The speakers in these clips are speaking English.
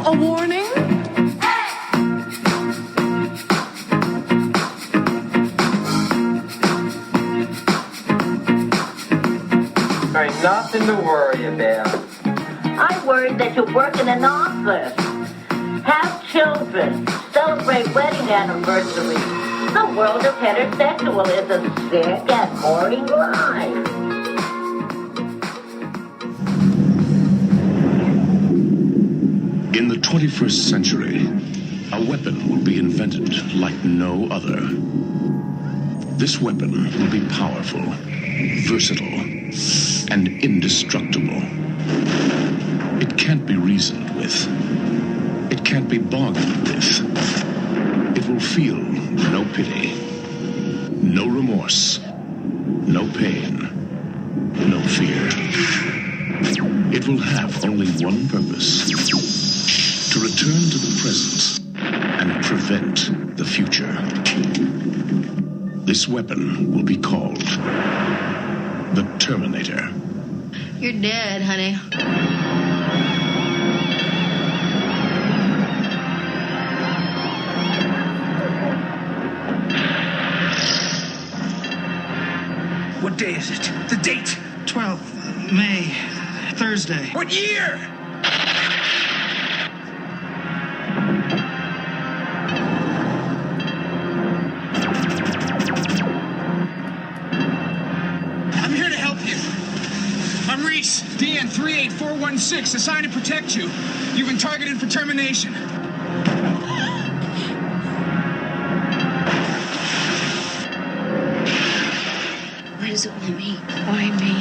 a warning? Ain't nothing to worry about. I'm worried that you work in an office, have children, celebrate wedding anniversaries. The world of heterosexual is a sick and boring life. In the 21st century, a weapon will be invented like no other. This weapon will be powerful, versatile, and indestructible. It can't be reasoned with. It can't be bargained with. It will feel no pity, no remorse, no pain, no fear. It will have only one purpose: to return to the present and prevent the future. This weapon will be called the Terminator. You're dead, honey. What day is it? The date? 12th May, Thursday. What year? I'm here to help you. I'm Reese, DN 38416, assigned to protect you. You've been targeted for termination. What does it want me? Why me?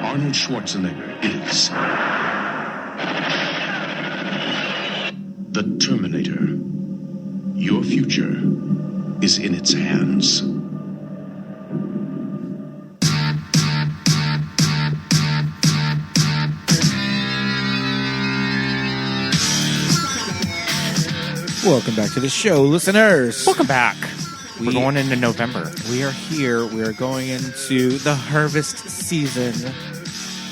Arnold Schwarzenegger is the Terminator. Your future is in its hands. Welcome back to the show, listeners. Welcome back. We're going into November. We are here. We are going into the harvest season,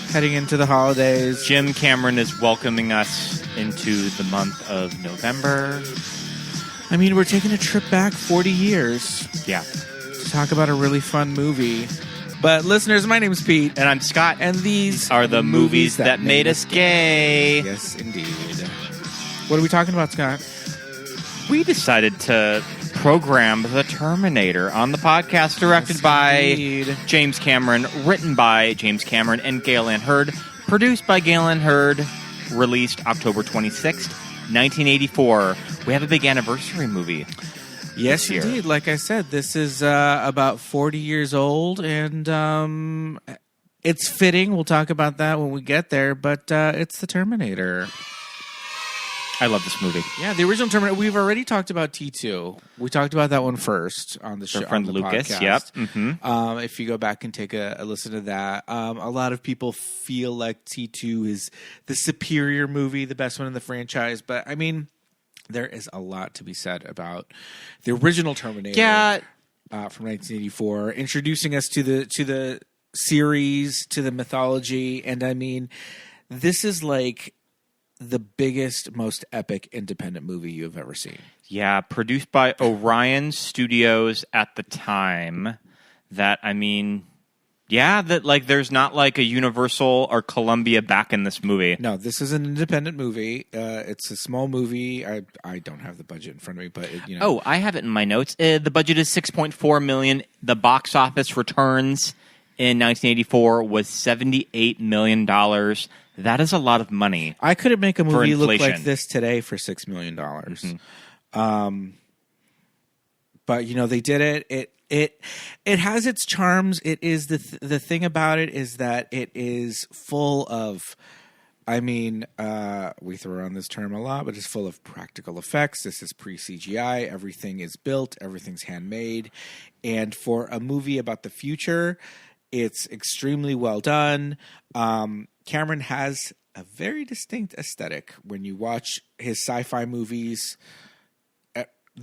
heading into the holidays. Jim Cameron is welcoming us into the month of November. I mean, we're taking a trip back 40 years. Yeah. To talk about a really fun movie. But listeners, my name is Pete. And I'm Scott. And these are the movies that made us gay. Yes, indeed. What are we talking about, Scott? We decided to program The Terminator on the podcast, directed by James Cameron, written by James Cameron and Gail Ann Hurd, produced by Gail Ann Hurd, released October 26th, 1984. We have a big anniversary movie. Yes, indeed. Like I said, this is about 40 years old, and it's fitting. We'll talk about that when we get there, but it's The Terminator. I love this movie. Yeah, the original Terminator. We've already talked about T2. We talked about that one first on the show. Our friend on the Lucas, podcast. yep. Mm-hmm. If you go back and take a listen to that, a lot of people feel like T2 is the superior movie, the best one in the franchise. But, I mean, there is a lot to be said about the original Terminator from 1984, introducing us to the series, to the mythology. And, I mean, this is like the biggest, most epic independent movie you have ever seen. Yeah, produced by Orion Studios at the time. That, I mean, yeah, that like there's not like a Universal or Columbia back in this movie. No, this is an independent movie. It's a small movie. I don't have the budget in front of me, but Oh, I have it in my notes. The budget is $6.4 million. The box office returns in 1984 was $78 million. That is a lot of money. I couldn't make a movie look like this today for $6 million. Mm-hmm. But they did it. It has its charms. It is the thing about it is that it is full of. I mean, we throw around this term a lot, but it's full of practical effects. This is pre-CGI. Everything is built. Everything's handmade. And for a movie about the future, it's extremely well done. Cameron has a very distinct aesthetic. When you watch his sci-fi movies,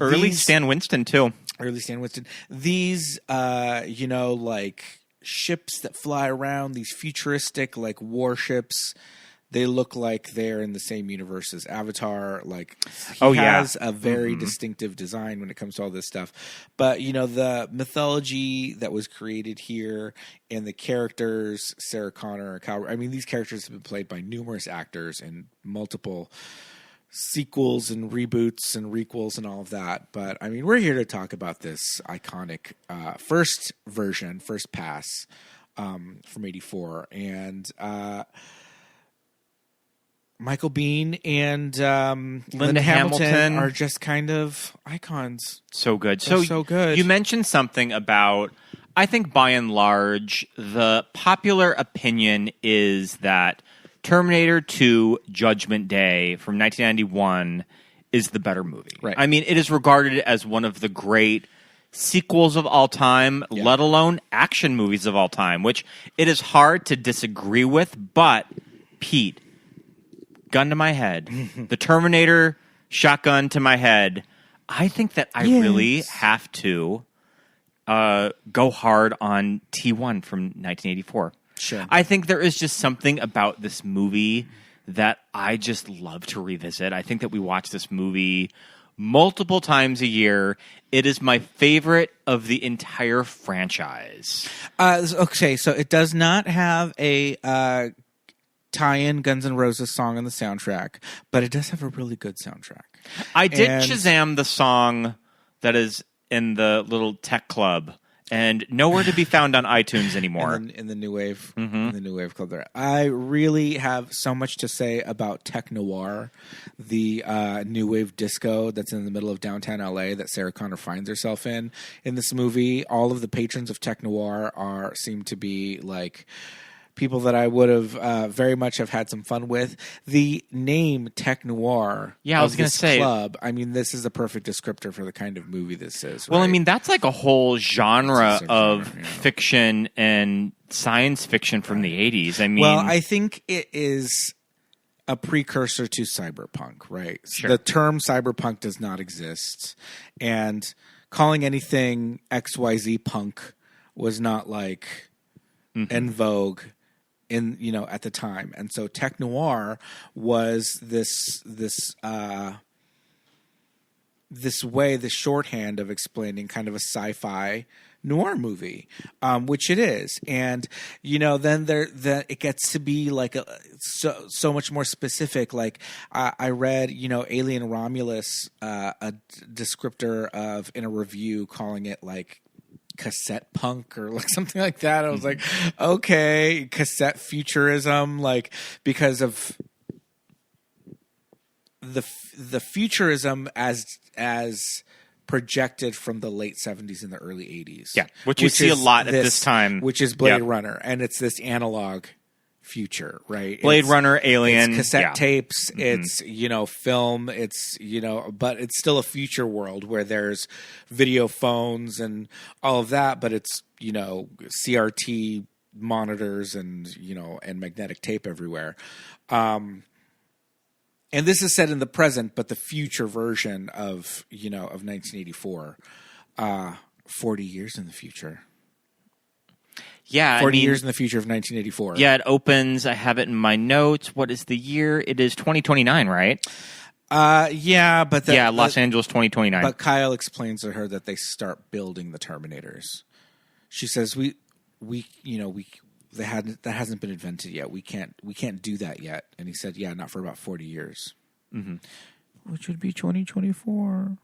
Early Stan Winston, too. Early Stan Winston. These, like ships that fly around, these futuristic, like warships, they look like they're in the same universe as Avatar. Like, he has a very distinctive design when it comes to all this stuff. But, the mythology that was created here and the characters, Sarah Connor, these characters have been played by numerous actors in multiple sequels and reboots and requels and all of that. But, we're here to talk about this iconic first pass from 84. And Michael Biehn and Linda Hamilton are just kind of icons. So good. They're so good. You mentioned something about, I think by and large, the popular opinion is that Terminator 2 Judgment Day from 1991 is the better movie. Right. It is regarded as one of the great sequels of all time, let alone action movies of all time, which it is hard to disagree with. But, Pete, gun to my head, the Terminator shotgun to my head, I think that I really have to go hard on T1 from 1984. Sure. I think there is just something about this movie that I just love to revisit. I think that we watch this movie multiple times a year. It is my favorite of the entire franchise. Okay, so it does not have a tie-in Guns N' Roses song on the soundtrack, but it does have a really good soundtrack. I did Shazam the song that is in the little tech club, and nowhere to be found on iTunes anymore. In the New Wave, in the New Wave Club there. I really have so much to say about Tech Noir, the New Wave disco that's in the middle of downtown LA that Sarah Connor finds herself in this movie. All of the patrons of Tech Noir seem to be like people that I would have very much have had some fun with. The name Tech Noir, I was going to say, club. This is a perfect descriptor for the kind of movie this is. Well, right? that's like a whole genre of fiction and science fiction from the 80s. Well, I think it is a precursor to cyberpunk, right? Sure. The term cyberpunk does not exist, and calling anything XYZ punk was not like en vogue at the time. And so Tech Noir was this shorthand of explaining kind of a sci-fi noir movie, which it is. And, then it gets to be like so much more specific. Like I read, Alien Romulus, a descriptor in a review calling it like cassette punk or like something like that. I was like, okay, cassette futurism, like because of the futurism as projected from the late 70s and the early 80s. Yeah, which you see a lot at this time. Which is Blade Runner, and it's this analog future, right? Blade Runner, Alien, it's cassette tapes, it's film, it's but it's still a future world where there's video phones and all of that, but it's CRT monitors and and magnetic tape everywhere. And this is set in the present, but the future version of 1984, 40 years in the future. Yeah, 40 years in the future of 1984. Yeah, it opens. I have it in my notes. What is the year? It is 2029, right? Yeah, but Los Angeles 2029. But Kyle explains to her that they start building the Terminators. She says, that hasn't been invented yet. We can't do that yet." And he said, "Yeah, not for about 40 years." Mm-hmm. Which would be 2024.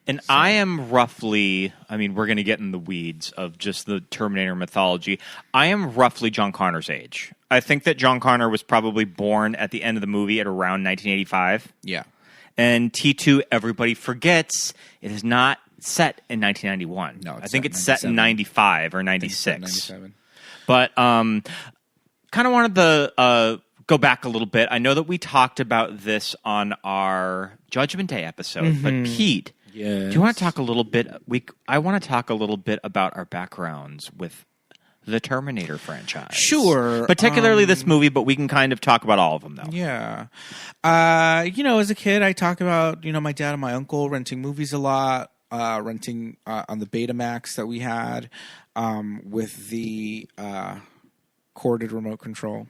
And so, I am roughly, we're going to get in the weeds of just the Terminator mythology. I am roughly John Connor's age. I think that John Connor was probably born at the end of the movie at around 1985. Yeah. And T2, everybody forgets, it is not set in 1991. No, I think it's set in 95 or 96. 97. But kind of wanted to go back a little bit. I know that we talked about this on our Judgment Day episode, but Pete, yes, do you want to talk a little bit? I want to talk a little bit about our backgrounds with the Terminator franchise. Sure. Particularly this movie, but we can kind of talk about all of them, though. Yeah. As a kid, I talked about, my dad and my uncle renting movies a lot, renting on the Betamax that we had with the corded remote control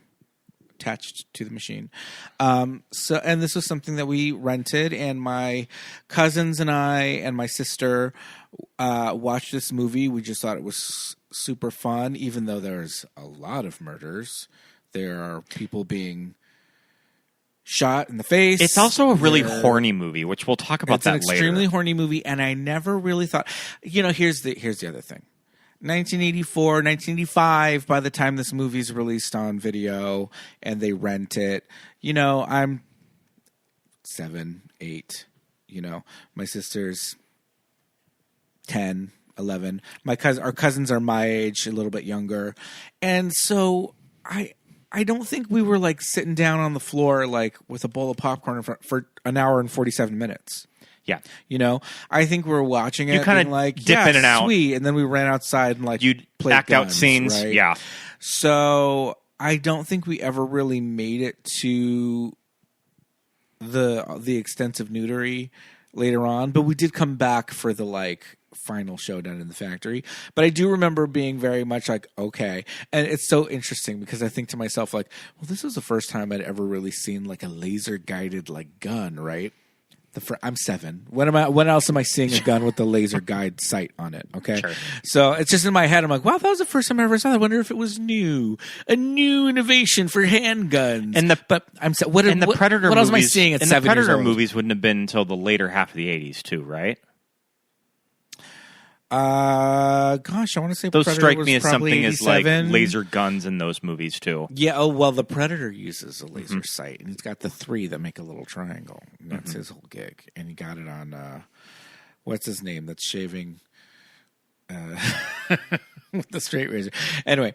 attached to the machine. And this was something that we rented, and my cousins and I and my sister watched this movie. We just thought it was super fun, even though there's a lot of murders. There are people being shot in the face. It's also a really horny movie, which we'll talk about that later. It's an extremely horny movie, and I never really thought. Here's the other thing. 1984, 1985, by the time this movie's released on video and they rent it, I'm 7, 8, my sister's 10, 11. Our cousins are my age, a little bit younger. And so I don't think we were like sitting down on the floor like with a bowl of popcorn for an hour and 47 minutes. Yeah. I think we were watching it. You kind of like, dip in and out. Sweet. And then we ran outside and you'd played act guns, out scenes. Right? Yeah. So I don't think we ever really made it to the extensive nudity later on, but we did come back for the final showdown in the factory. But I do remember being very much like, okay. And it's so interesting because I think to myself this was the first time I'd ever really seen a laser guided gun, right? I'm 7. When else am I seeing a gun with the laser guide sight on it? Okay. Sure. So it's just in my head. I'm like, wow, that was the first time I ever saw that. I wonder if it was new, a new innovation for handguns. What else am I seeing at 7 years old? And the Predator movies wouldn't have been until the later half of the 80s too, right? Gosh, I want to say those Predator strike was me as something 87. as laser guns in those movies too. Yeah. Oh well, the Predator uses a laser sight, and he's got the 3 that make a little triangle. And that's his whole gig, and he got it on what's his name? That's shaving with the straight razor. Anyway,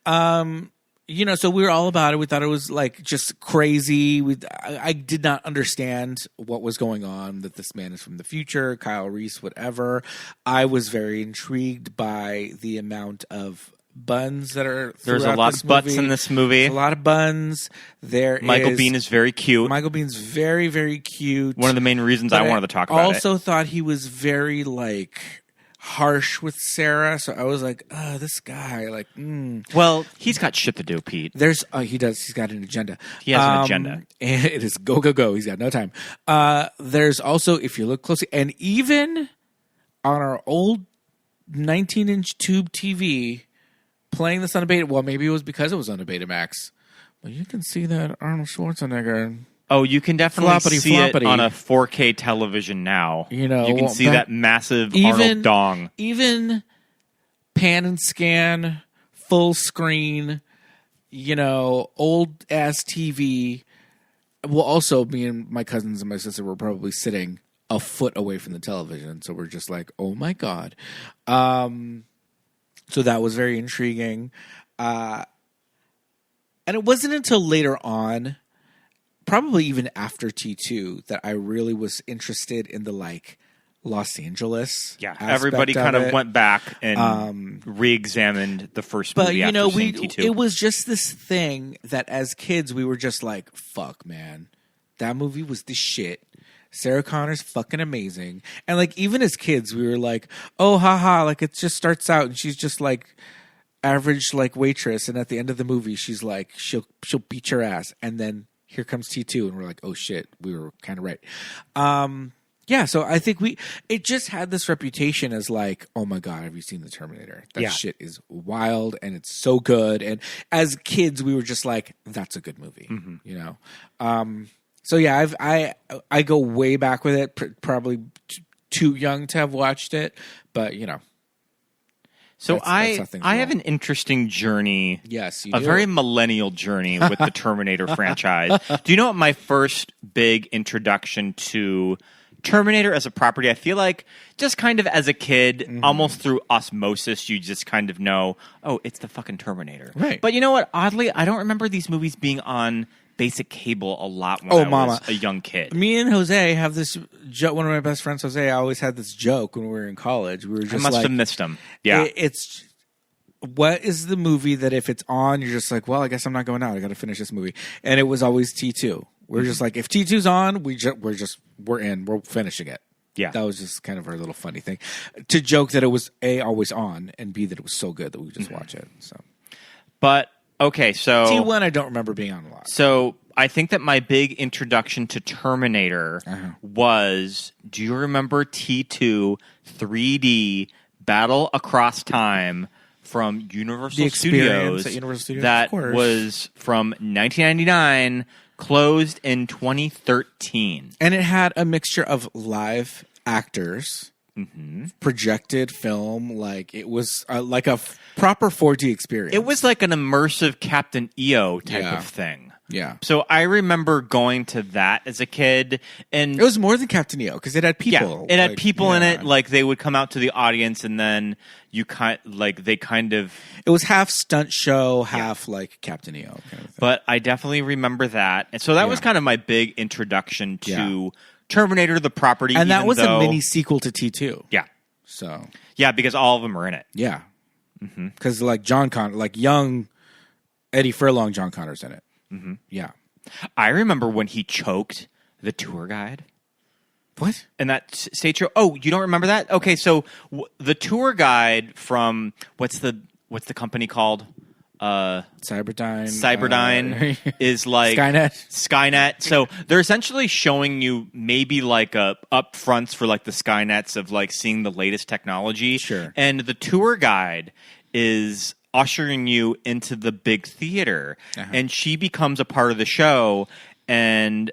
so we were all about it. We thought it was just crazy. I did not understand what was going on, that this man is from the future, Kyle Reese, whatever. I was very intrigued by the amount of buns that are There's a lot of butts in this movie. There's a lot of buns. Michael Biehn is very cute. Michael Bihn's very, very cute. One of the main reasons I wanted to talk about it. I also thought he was very harsh with Sarah, so I was like, oh, this guy, Well, he's got shit to do, Pete. He does. He's got an agenda. He has an agenda. And it is go, go, go. He's got no time. There's also, if you look closely, and even on our old 19-inch tube TV, playing this on a beta, well, maybe it was because it was on a Betamax, but you can see that Arnold Schwarzenegger. Oh, you can definitely see it on a 4K television now. You can see that massive Arnold dong. Even pan and scan, full screen, old ass TV. Well, also, me and my cousins and my sister were probably sitting a foot away from the television, so we're just like, oh my god. So that was very intriguing, and it wasn't until later on, probably even after T2, that I really was interested in the Los Angeles. Yeah, everybody kind of went back and re-examined the first movie after seeing T2. It was just this thing that as kids we were just like, fuck, man, that movie was the shit. Sarah Connor's fucking amazing. And even as kids we were like, oh, haha, it just starts out and she's just average waitress, and at the end of the movie she's she'll beat your ass, and then here comes T2, and we're like, oh shit, we were kind of right. Yeah, so I think it just had this reputation as oh my god, have you seen the Terminator? That shit is wild and it's so good. And as kids we were just like, that's a good movie, So yeah, I go way back with it, probably too young to have watched it, but So I have an interesting journey. Yes, you do. A very millennial journey with the Terminator franchise. Do you know what my first big introduction to Terminator as a property? I feel like just kind of as a kid, almost through osmosis, you just kind of know, oh, it's the fucking Terminator. Right. But you know what? Oddly, I don't remember these movies being on basic cable a lot when I was a young kid. Me and Jose have this joke. One of my best friends, Jose, I always had this joke when we were in college. We were just I must have missed him. Yeah. what is the movie that if it's on, you're just like, well, I guess I'm not going out. I got to finish this movie. And it was always T2. We're just like, if T2's on, we're in. We're finishing it. Yeah. That was just kind of our little funny thing. To joke that it was A, always on, and B, that it was so good that we would just watch it. So, But, okay, so... T1 I don't remember being on a lot. So, I think that my big introduction to Terminator was, do you remember T2 3D Battle Across Time from Universal Studios? At Universal Studios, that of course. was from 1999, closed in 2013. And it had a mixture of live actors, projected film, like it was like a proper 4D experience. It was like an immersive Captain EO type of thing. Yeah. So I remember going to that as a kid, and it was more than Captain EO because it had people. Yeah, it had people in it. Like they would come out to the audience, and then they kind of. It was half stunt show, half like Captain EO kind of thing. But I definitely remember that, and so that was kind of my big introduction to Terminator, the property, and that was a mini sequel to T2. Yeah. So. Yeah, because all of them are in it. Yeah. Because like John Connor, like young Eddie Furlong, John Connor's in it. Yeah. I remember when he choked the tour guide. What? And that stage show. Oh, you don't remember that? Okay, so the tour guide from what's the company called? Cyberdyne is like Skynet. So they're essentially showing you maybe like up fronts for like the Skynets of like seeing the latest technology. Sure. And the tour guide is ushering you into the big theater, and she becomes a part of the show, and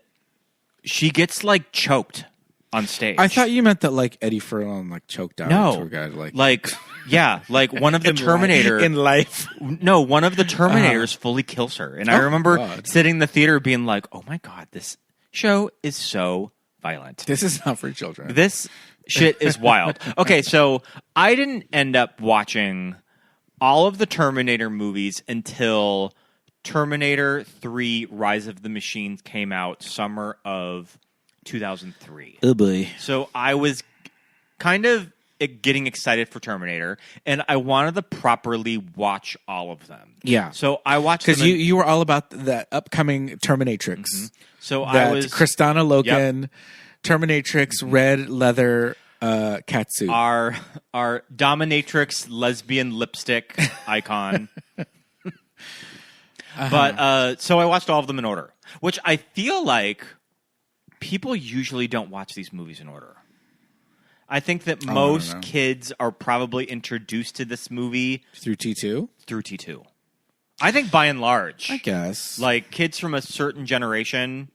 she gets like choked on stage. I thought you meant that like Eddie Furlong like choked out the tour guide, like one of the Terminator in life. No, one of the Terminators fully kills her, and I remember sitting in the theater being like, "Oh my god, this show is so violent. This is not for children. This shit is wild." Okay, so I didn't end up watching all of the Terminator movies until Terminator 3 Rise of the Machines came out summer of 2003. Oh boy. So I was kind of getting excited for Terminator, and I wanted to properly watch all of them. Yeah. So I watched because you were all about that upcoming Terminatrix. So that I was Kristanna Loken, Terminatrix, red leather catsuit. Our dominatrix lesbian lipstick icon. But so I watched all of them in order, which I feel like people usually don't watch these movies in order. I think that most kids are probably introduced to this movie through T2. Through T2. I think by and large, I guess, like kids from a certain generation,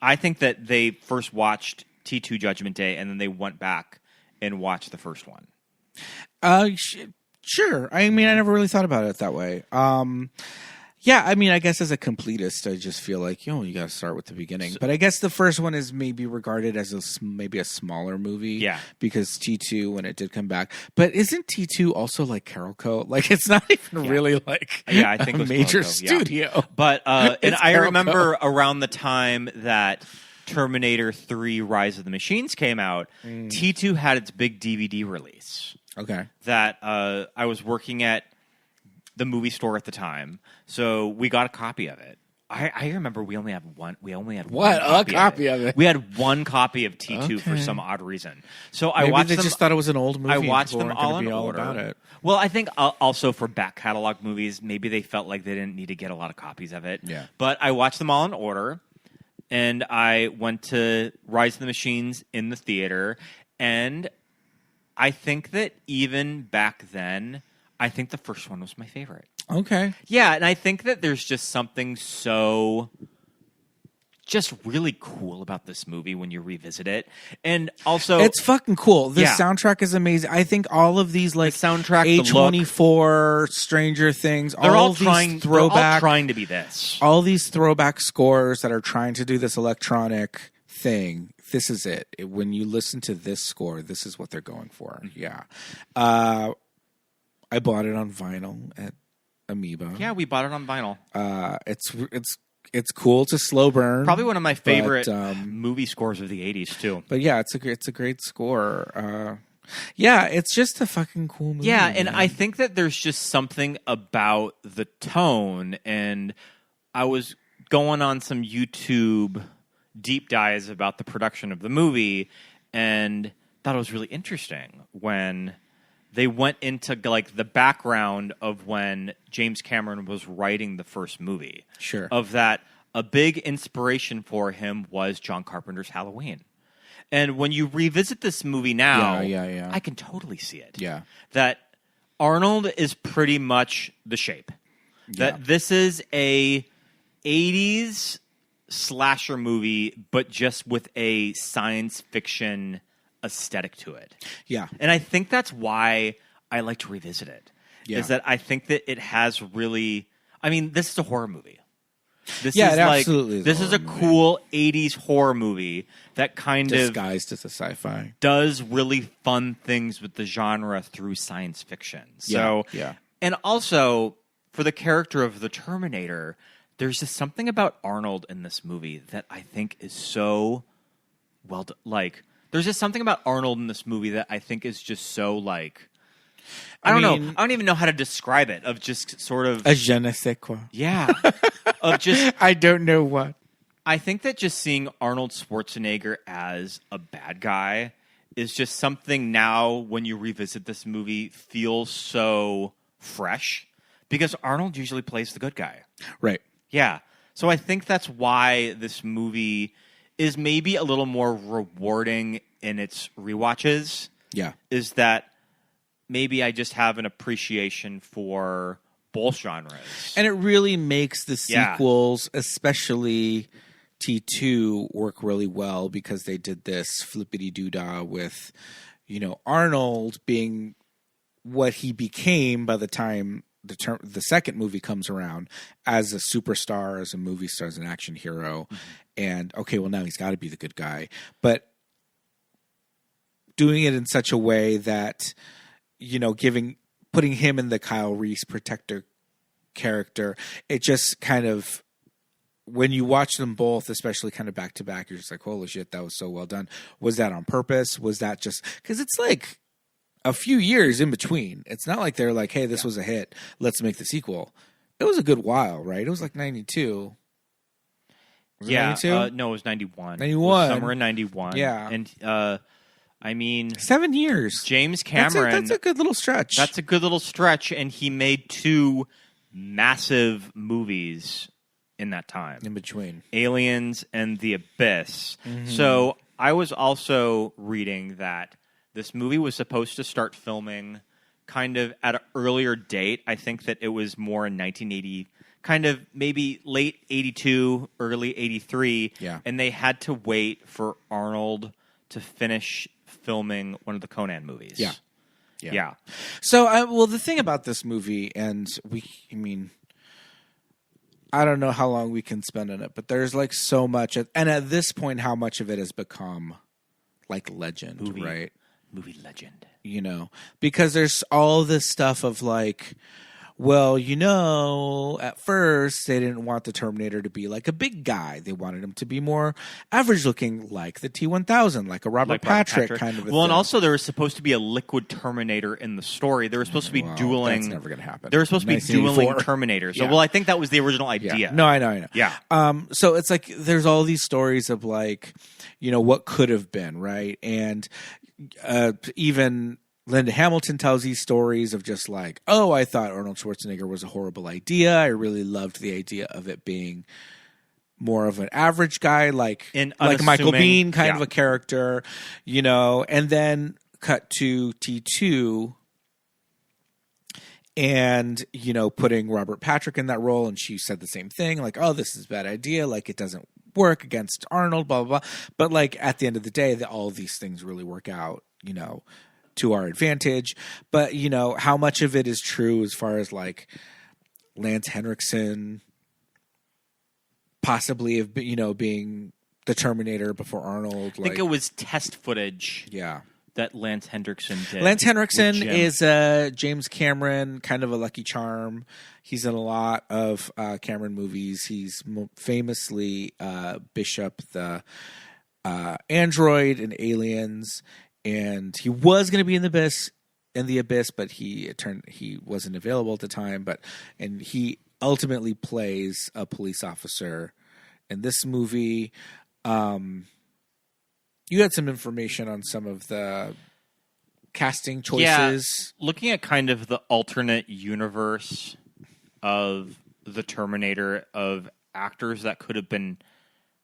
I think that they first watched T2 Judgment Day, and then they went back and watched the first one. Sure. I mean, I never really thought about it that way. Yeah, I mean, I guess as a completist, I just feel like, you got to start with the beginning. But I guess the first one is maybe regarded as maybe a smaller movie. Yeah. Because T2, when it did come back. But isn't T2 also like Carolco? Like, it's not even really like I think a it was major Carolco, studio. Yeah. But, and I Carolco. remember around the time that Terminator 3 Rise of the Machines came out, T2 had its big DVD release. Okay. That I was working at the movie store at the time, so we got a copy of it. I remember we only had one. We only had one copy of it. We had one copy of T2 for some odd reason. So I Maybe watched they them. just thought it was an old movie. I watched and them all in order. About it. Well, I think also for back catalog movies, maybe they felt like they didn't need to get a lot of copies of it. Yeah. But I watched them all in order, and I went to Rise of the Machines in the theater, and I think that even back then, I think the first one was my favorite. Okay. Yeah, and I think that there's just something so just really cool about this movie when you revisit it. And also, it's fucking cool. The soundtrack is amazing. I think all of these like the soundtrack, A24, Stranger Things, they're all trying to be this. All these throwback scores that are trying to do this electronic thing. This is it. When you listen to this score, this is what they're going for. Yeah. I bought it on vinyl at Amoeba. Yeah, we bought it on vinyl. It's cool. It's a slow burn. Probably one of my favorite movie scores of the 80s too. But yeah, it's a great score. Yeah, it's just a fucking cool movie. Yeah, and man. I think that there's just something about the tone, and I was going on some YouTube deep dives about the production of the movie, and thought it was really interesting when they went into like the background of when James Cameron was writing the first movie. Sure. Of that, a big inspiration for him was John Carpenter's Halloween. And when you revisit this movie now, Yeah. I can totally see it. Yeah. That Arnold is pretty much the shape. That this is a 80s slasher movie, but just with a science fiction aesthetic to it. Yeah. And I think that's why I like to revisit it. Yeah. Is that I think that it has really... I mean, this is a horror movie. This Yeah, is it absolutely is a this is a horror movie. cool 80s horror movie that kind of Disguised as a sci-fi. does really fun things with the genre through science fiction. So, Yeah. And also, for the character of the Terminator, there's just something about Arnold in this movie that I think is so well done. Like, there's just something about Arnold in this movie that I think is just so, like... I don't know. I don't even know how to describe it. Of just sort of... A je ne sais quoi. Yeah. Of just... I don't know what. I think that just seeing Arnold Schwarzenegger as a bad guy is just something now when you revisit this movie feels so fresh because Arnold usually plays the good guy. Right. Yeah. So I think that's why this movie is maybe a little more rewarding in its rewatches. Yeah. Is that maybe I just have an appreciation for both genres. And it really makes the sequels, especially T2, work really well because they did this flippity-doo-dah with, Arnold being what he became by the time the second movie comes around as a superstar, as a movie star, as an action hero. Mm-hmm. And, okay, well, now he's got to be the good guy. But doing it in such a way that... putting him in the Kyle Reese protector character, it just kind of, when you watch them both, especially kind of back to back, you're just like, holy shit, that was so well done. Was that on purpose? Was that just, because it's like a few years in between. It's not like they're like, hey, this was a hit, let's make the sequel. It was a good while, right? It was like 92. Was it 92? No, it was 91. 91. It was summer in 91. Yeah. And, I mean... 7 years. James Cameron... That's a good little stretch. That's a good little stretch, and he made 2 massive movies in that time. In between. Aliens and The Abyss. Mm-hmm. So I was also reading that this movie was supposed to start filming kind of at an earlier date. I think that it was more in 1980, kind of maybe late 82, early 83. Yeah. And they had to wait for Arnold to finish filming one of the Conan movies. Yeah. So, the thing about this movie, and I don't know how long we can spend on it, but there's like so much, and at this point, how much of it has become like legend, right? Movie legend. Because there's all this stuff of like, well, at first they didn't want the Terminator to be like a big guy. They wanted him to be more average looking, like the T-1000, like a Robert Patrick kind of a thing. And also there was supposed to be a liquid Terminator in the story. There was supposed to be dueling. That's never going to happen. There was supposed to be dueling Terminators. Yeah. So, I think that was the original idea. Yeah. No, I know. Yeah. So it's like there's all these stories of like, what could have been, right? And even Linda Hamilton tells these stories of just like, oh, I thought Arnold Schwarzenegger was a horrible idea. I really loved the idea of it being more of an average guy, like Michael Biehn kind of a character, and then cut to T2 and, putting Robert Patrick in that role. And she said the same thing, like, oh, this is a bad idea. Like, it doesn't work against Arnold, blah, blah, blah. But like at the end of the day, all of these things really work out, to our advantage. But, how much of it is true as far as like Lance Henriksen possibly being the Terminator before Arnold. I think it was test footage. Yeah. That Lance Henriksen did. Lance Henriksen is James Cameron, kind of a lucky charm. He's in a lot of Cameron movies. He's famously Bishop, the android in Aliens. and he was going to be in the abyss, but he wasn't available at the time. And he ultimately plays a police officer in this movie. You had some information on some of the casting choices. Yeah, looking at kind of the alternate universe of the Terminator, of actors that could have been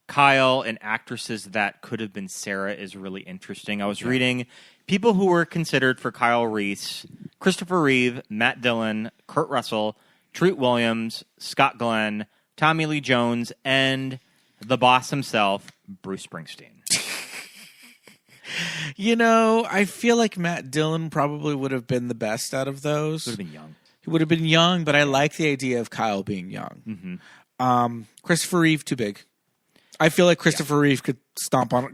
Kyle and actresses that could have been Sarah, is really interesting. I was reading people who were considered for Kyle Reese: Christopher Reeve, Matt Dillon, Kurt Russell, Treat Williams, Scott Glenn, Tommy Lee Jones, and the boss himself, Bruce Springsteen. I feel like Matt Dillon probably would have been the best out of those. Would have been young. He would have been young, but I like the idea of Kyle being young. Mm-hmm. Christopher Reeve, too big. I feel like Christopher Reeve could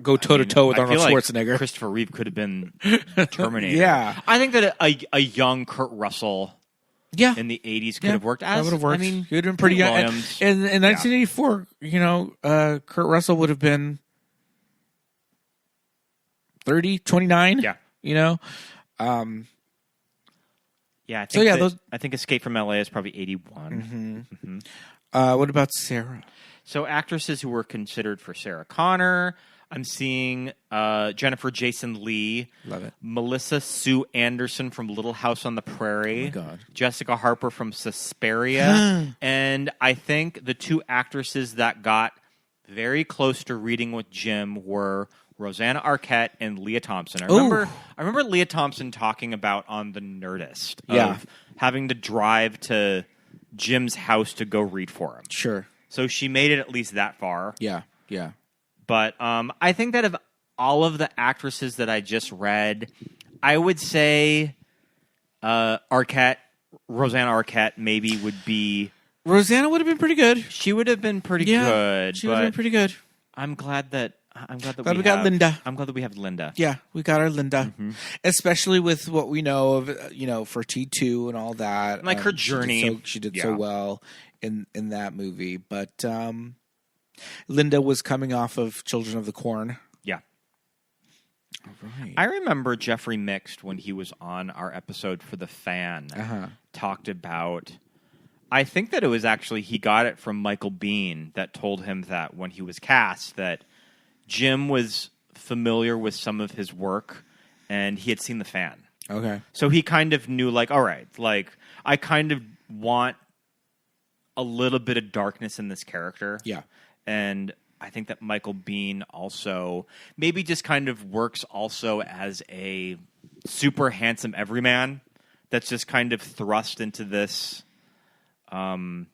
go toe-to-toe with Arnold Schwarzenegger. Christopher Reeve could have been Terminator. Yeah. I think that a young Kurt Russell in the 80s could have worked. That would have worked. I mean, he would have been pretty young. Williams, in 1984, Kurt Russell would have been 30, 29. Yeah. I think I think Escape from LA is probably 81. What about Sarah? So actresses who were considered for Sarah Connor, I'm seeing Jennifer Jason Leigh. Love it. Melissa Sue Anderson from Little House on the Prairie. Oh my God. Jessica Harper from Suspiria. And I think the two actresses that got very close to reading with Jim were Rosanna Arquette and Leah Thompson. I remember Leah Thompson talking about on The Nerdist of having to drive to Jim's house to go read for him. Sure. So she made it at least that far. Yeah. But I think that of all of the actresses that I just read, I would say Rosanna Arquette maybe would be... Rosanna would have been pretty good. She would have been pretty good. She would have been pretty good. I'm glad that we got Linda. I'm glad that we have Linda. Yeah, we got our Linda. Especially with what we know of, for T2 and all that. Like her journey. She did so well in that movie. But Linda was coming off of Children of the Corn. Yeah. All right. I remember Jeffrey Mixed, when he was on our episode for The Fan, talked about... I think that it was actually, he got it from Michael Biehn that told him that when he was cast, that Jim was familiar with some of his work and he had seen The Fan. Okay. So he kind of knew, all right, I kind of want a little bit of darkness in this character. Yeah. And I think that Michael Biehn also maybe just kind of works also as a super handsome everyman that's just kind of thrust into this time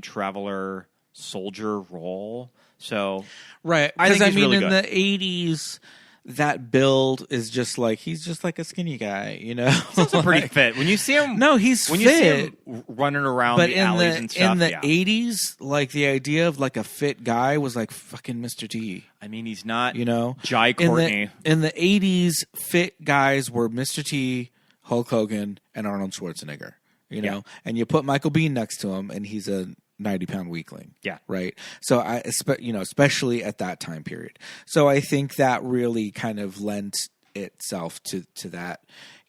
traveler soldier role. So right, I think he's really in good. The 80s, that build is just he's just like a skinny guy, He's also pretty fit. When you see him, he's when fit. You see him running around But the alleys and stuff. In the 80s, the idea of a fit guy was fucking Mr. T. I mean, he's not, Jai Courtney. In the 80s, fit guys were Mr. T, Hulk Hogan, and Arnold Schwarzenegger. And you put Michael Biehn next to him, and he's a 90-pound weakling. Yeah. Right. So especially at that time period. So I think that really kind of lent itself to that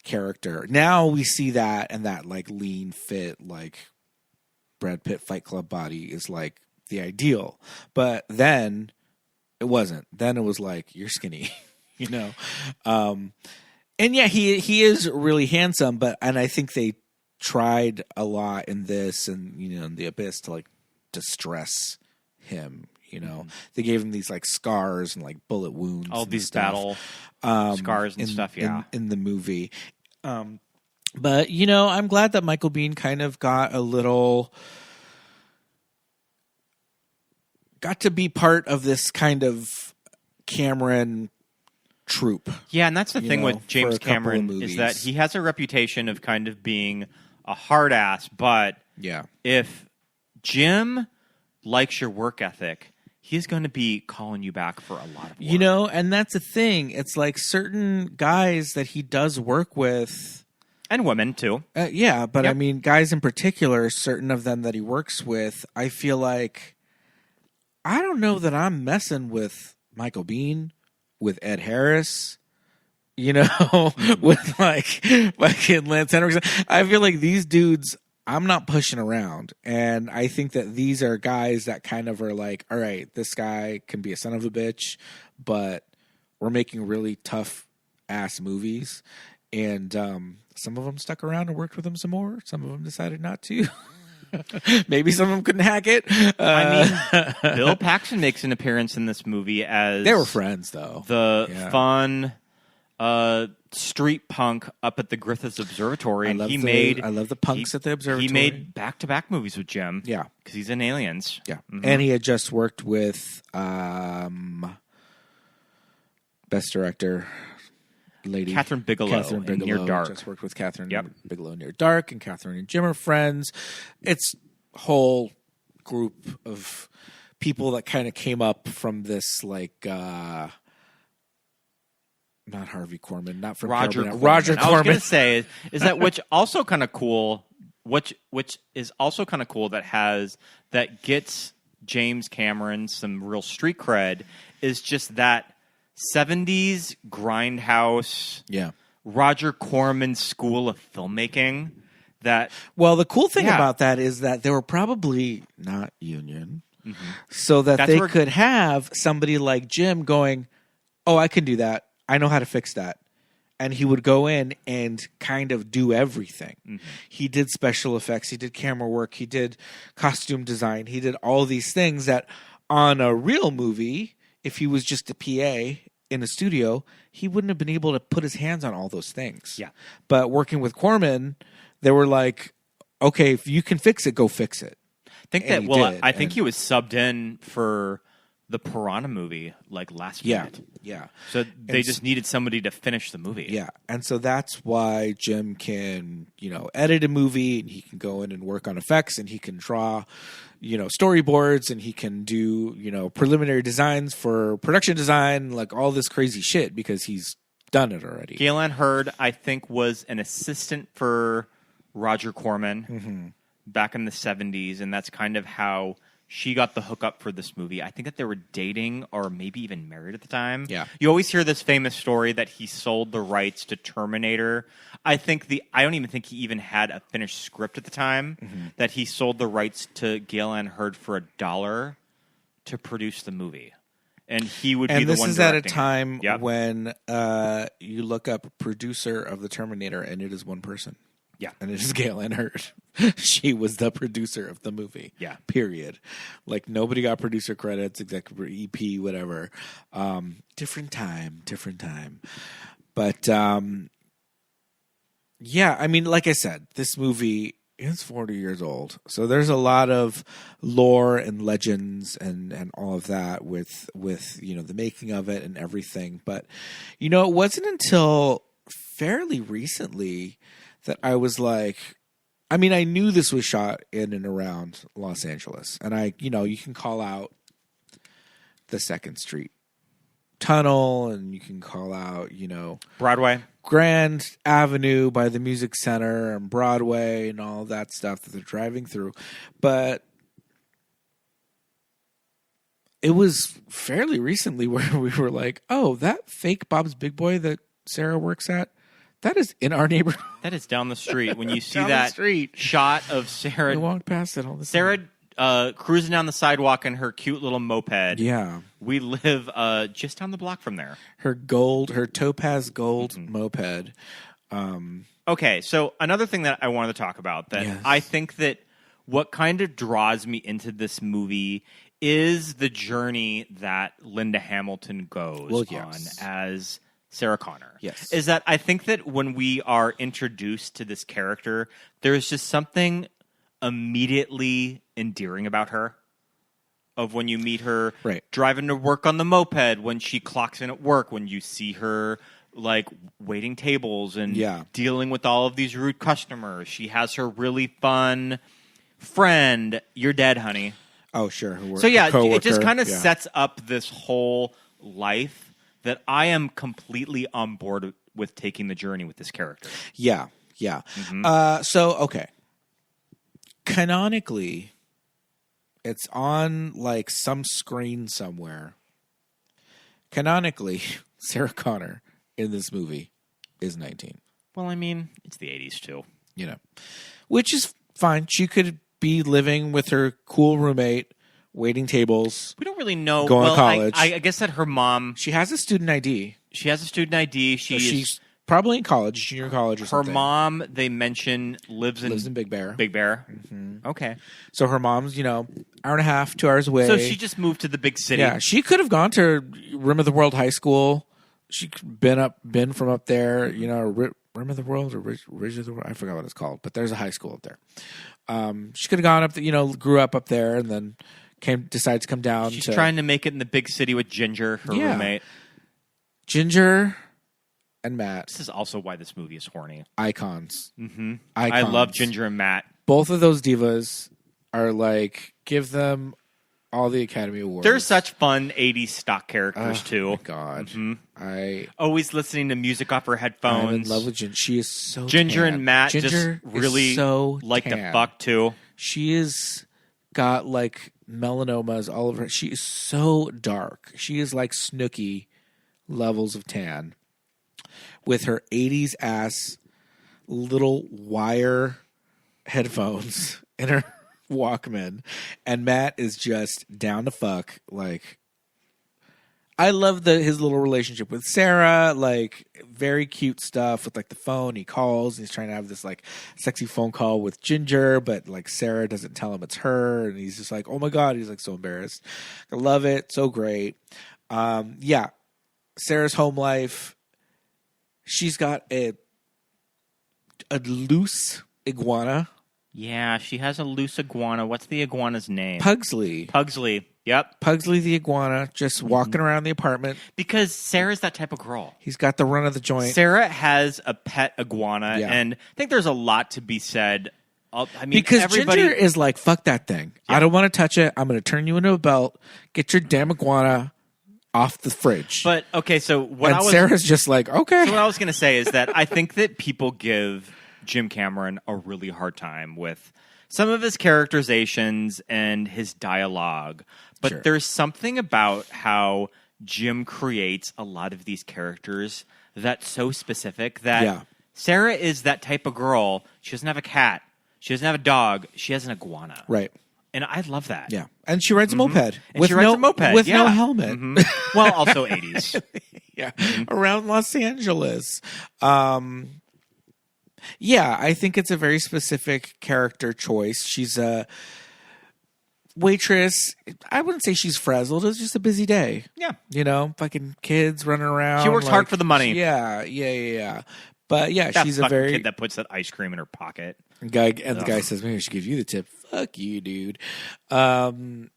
character. Now we see that, and that lean, fit, Brad Pitt Fight Club body is the ideal. But then it wasn't. Then it was you're skinny, And yeah, he is really handsome, and I think they tried a lot in this and in The Abyss to distress him. They gave him these scars and bullet wounds, all and these stuff. battle scars and stuff. Yeah, in the movie. But I'm glad that Michael Biehn kind of got to be part of this kind of Cameron troupe. Yeah, and that's the thing with James Cameron is that he has a reputation of kind of being a hard ass, but if Jim likes your work ethic, he's going to be calling you back for a lot of work. And that's the thing. It's certain guys that he does work with. And women, too. But I mean, guys in particular, certain of them that he works with, I feel I don't know that I'm messing with Michael Biehn, with Ed Harris, you know, with like fucking Lance Henriksen. I feel like these dudes, I'm not pushing around. And I think that these are guys that kind of are like, all right, this guy can be a son of a bitch, but we're making really tough ass movies. And some of them stuck around and worked with him some more. Some of them decided not to. Maybe some of them couldn't hack it. I mean, Bill Paxton makes an appearance in this movie as they were friends, though. The fun street punk up at the Griffiths Observatory, and I love the punks at the observatory. He made back-to-back movies with Jim, because he's in Aliens. Yeah, and he had just worked with Best Director. Lady Catherine Bigelow in Near Dark. Just worked with Catherine Bigelow in Near Dark, and Catherine and Jim are friends. It's a whole group of people that kind of came up from this, like, not Harvey Korman, not from Roger Corman, Corman. Roger I was Corman. going to say is that which also kind of cool, which is also kind of cool that gets James Cameron some real street cred is just that 70s grindhouse, Roger Corman school of filmmaking. Well, the cool thing about that is that they were probably not union, so that they could have somebody like Jim going, "Oh, I can do that. I know how to fix that," and he would go in and kind of do everything. He did special effects, he did camera work, he did costume design, he did all these things that on a real movie, if he was just a PA in a studio, he wouldn't have been able to put his hands on all those things. Yeah. But working with Corman, they were like, okay, if you can fix it, go fix it. I think he was subbed in for the Piranha movie like last minute. Yeah. So they just needed somebody to finish the movie. Yeah. And so that's why Jim can, edit a movie, and he can go in and work on effects, and he can draw, storyboards, and he can do, preliminary designs for production design, like all this crazy shit, because he's done it already. Galen Hurd, I think, was an assistant for Roger Corman back in the 70s, and that's kind of how she got the hookup for this movie. I think that they were dating or maybe even married at the time. Yeah. You always hear this famous story that he sold the rights to Terminator. I don't even think he even had a finished script at the time, that he sold the rights to Galen Hurd for $1 to produce the movie. And he would be the one directing. And this is at a time when you look up producer of the Terminator, and it is one person. Yeah. And it is Galen Hurd. She was the producer of the movie. Yeah. Period. Like, nobody got producer credits, executive EP, whatever. Different time. But, yeah, I mean, like I said, this movie is 40 years old. So there's a lot of lore and legends and all of that with the making of it and everything. But, it wasn't until fairly recently that I was like, I mean, I knew this was shot in and around Los Angeles. And you can call out the 2nd Street Tunnel, and you can call out, Broadway. Grand Avenue by the Music Center and Broadway and all that stuff that they're driving through. But it was fairly recently where we were like, oh, that fake Bob's Big Boy that Sarah works at, that is in our neighborhood. That is down the street. When you see that shot of Sarah, we walk past it all the time. Sarah cruising down the sidewalk in her cute little moped. Yeah, we live just down the block from there. Her topaz gold moped. Okay, so another thing that I wanted to talk about that I think that what kind of draws me into this movie is the journey that Linda Hamilton goes on as Sarah Connor. Yes. Is that I think that when we are introduced to this character, there's just something immediately endearing about her. Of when you meet her driving to work on the moped, when she clocks in at work, when you see her like waiting tables and dealing with all of these rude customers. She has her really fun friend. You're dead, honey. Oh, sure. So it just kind of sets up this whole life that I am completely on board with taking the journey with this character. Yeah. Okay. Canonically, it's on like some screen somewhere. Canonically, Sarah Connor in this movie is 19. Well, I mean, it's the 80s too. Which is fine. She could be living with her cool roommate, waiting tables. We don't really know. Going to college. I guess that her mom. She has a student ID. She has a student ID. She's probably in college, junior college or something. Her mom, they mention, lives in Big Bear. Big Bear. Mm-hmm. Okay. So her mom's, hour and a half, 2 hours away. So she just moved to the big city. Yeah, she could have gone to Rim of the World High School. She could been from up there, Rim of the World or Ridge of the World. I forgot what it's called, but there's a high school up there. She could have gone up, grew up there, and then decided to come down. She's trying to make it in the big city with Ginger, her roommate. Ginger and Matt. This is also why this movie is horny. Icons. Mm-hmm. Icons. I love Ginger and Matt. Both of those divas are give them all the Academy Awards. They're such fun 80s stock characters, too. Oh, my God. Mm-hmm. Always listening to music off her headphones. I'm in love with Ginger. She is so Ginger tan. and Matt Ginger just really so like tan. to fuck, too. She is got, melanomas all over her. She is so dark. She is like Snooki levels of tan. With her 80s ass little wire headphones and her Walkman, and Matt is just down to fuck. I love his little relationship with Sarah, very cute stuff with the phone. He calls and he's trying to have this sexy phone call with Ginger, but Sarah doesn't tell him it's her, and he's just oh my God, he's so embarrassed. I love it, so great. Sarah's home life. She's got a loose iguana. Yeah, she has a loose iguana. What's the iguana's name? Pugsley. Yep. Pugsley the iguana, just walking around the apartment. Because Sarah's that type of girl. He's got the run of the joint. Sarah has a pet iguana, and I think there's a lot to be said. Because Ginger is fuck that thing. Yeah. I don't want to touch it. I'm going to turn you into a belt. Get your damn iguana off the fridge. But, okay, so Sarah's just okay. So what I was going to say is that I think that people give Jim Cameron a really hard time with some of his characterizations and his dialogue. But there's something about how Jim creates a lot of these characters that's so specific that Sarah is that type of girl. She doesn't have a cat. She doesn't have a dog. She has an iguana. Right. And I love that. Yeah. And she rides a moped. And she rides a moped. With no helmet. Mm-hmm. Well, also 80s. Yeah. Mm-hmm. Around Los Angeles. I think it's a very specific character choice. She's a waitress. I wouldn't say she's frazzled. It's just a busy day. Yeah. Fucking kids running around. She works hard for the money. Yeah. But that she's a very kid that puts that ice cream in her pocket. The guy says, "Maybe I should give you the tip." Fuck you, dude. Pugsley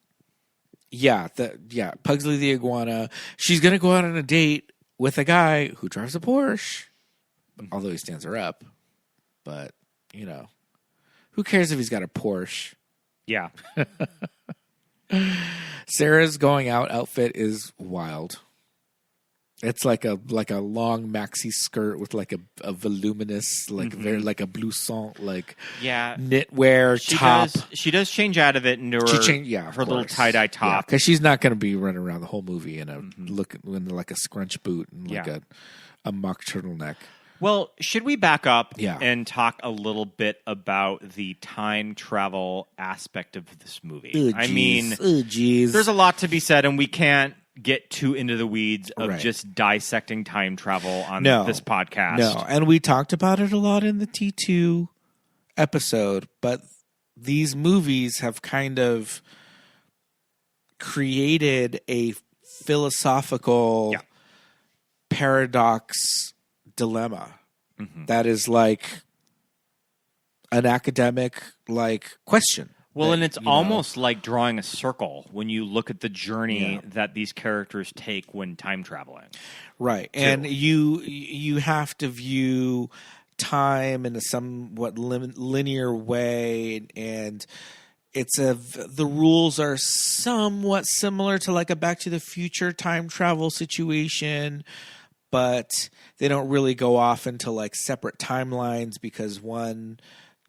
the iguana. She's gonna go out on a date with a guy who drives a Porsche, although he stands her up. But who cares if he's got a Porsche? Yeah. Sarah's going out outfit is wild. It's like a long maxi skirt with a voluminous very a blouson knitwear top. She does change out of it into her little tie-dye top because she's not going to be running around the whole movie in a a scrunch boot and a mock turtleneck. Well, should we back up Yeah. and talk a little bit about the time travel aspect of this movie? Ooh, I geez. mean, Ooh, geez. there's a lot to be said, and we can't get too into the weeds of just dissecting time travel on this podcast. No, and we talked about it a lot in the T2 episode, but these movies have kind of created a philosophical paradox dilemma that is like an academic question. Well, that, and it's almost like drawing a circle when you look at the journey that these characters take when time traveling. Right. Too. And you have to view time in a somewhat linear way, and the rules are somewhat similar to like a Back to the Future time travel situation, but they don't really go off into like separate timelines because one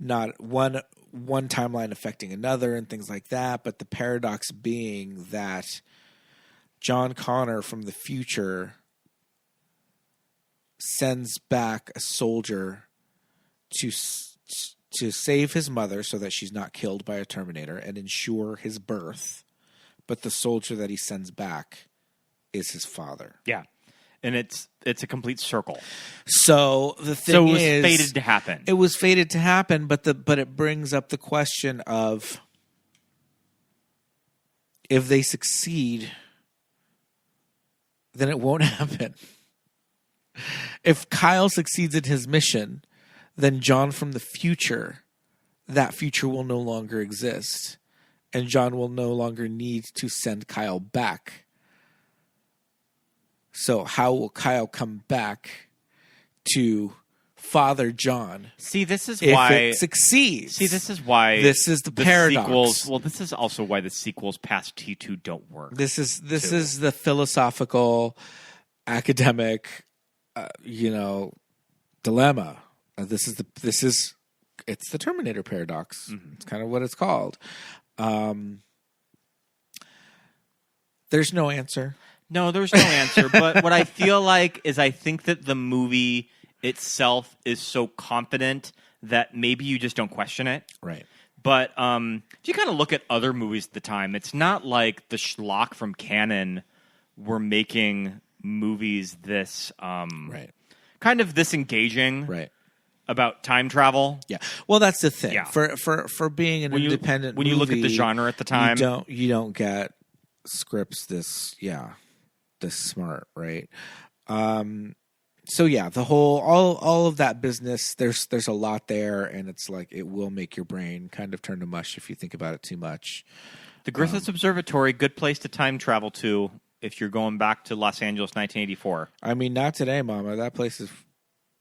timeline affecting another and things like that. But the paradox being that John Connor from the future sends back a soldier to save his mother so that she's not killed by a Terminator and ensure his birth. But the soldier that he sends back is his father. Yeah. And it's a complete circle. So the thing so it was is, fated to happen. It was fated to happen, but it brings up the question of if they succeed, then it won't happen. If Kyle succeeds in his mission, then John from the future, that future will no longer exist. And John will no longer need to send Kyle back. So how will Kyle come back to Father John? See, this is if why it succeeds. See, this is why this is the paradox. Sequels, well, this is also why the sequels past T2 don't work. This is the philosophical, academic, dilemma. It's the Terminator paradox. Mm-hmm. It's kind of what it's called. There's no answer. No, there's no answer. But what I feel like is I think that the movie itself is so confident that maybe you just don't question it. Right. But if you kind of look at other movies at the time, it's not like the schlock from Canon were making movies this kind of this engaging about time travel. Yeah. Well, that's the thing. Yeah. For being an independent when you look at the genre at the time, you don't get scripts this smart, right? So yeah, the whole all of that business, there's a lot there, and it's like it will make your brain kind of turn to mush if you think about it too much. The Griffith Observatory, good place to time travel to if you're going back to Los Angeles 1984. I mean, not today, Mama. That place is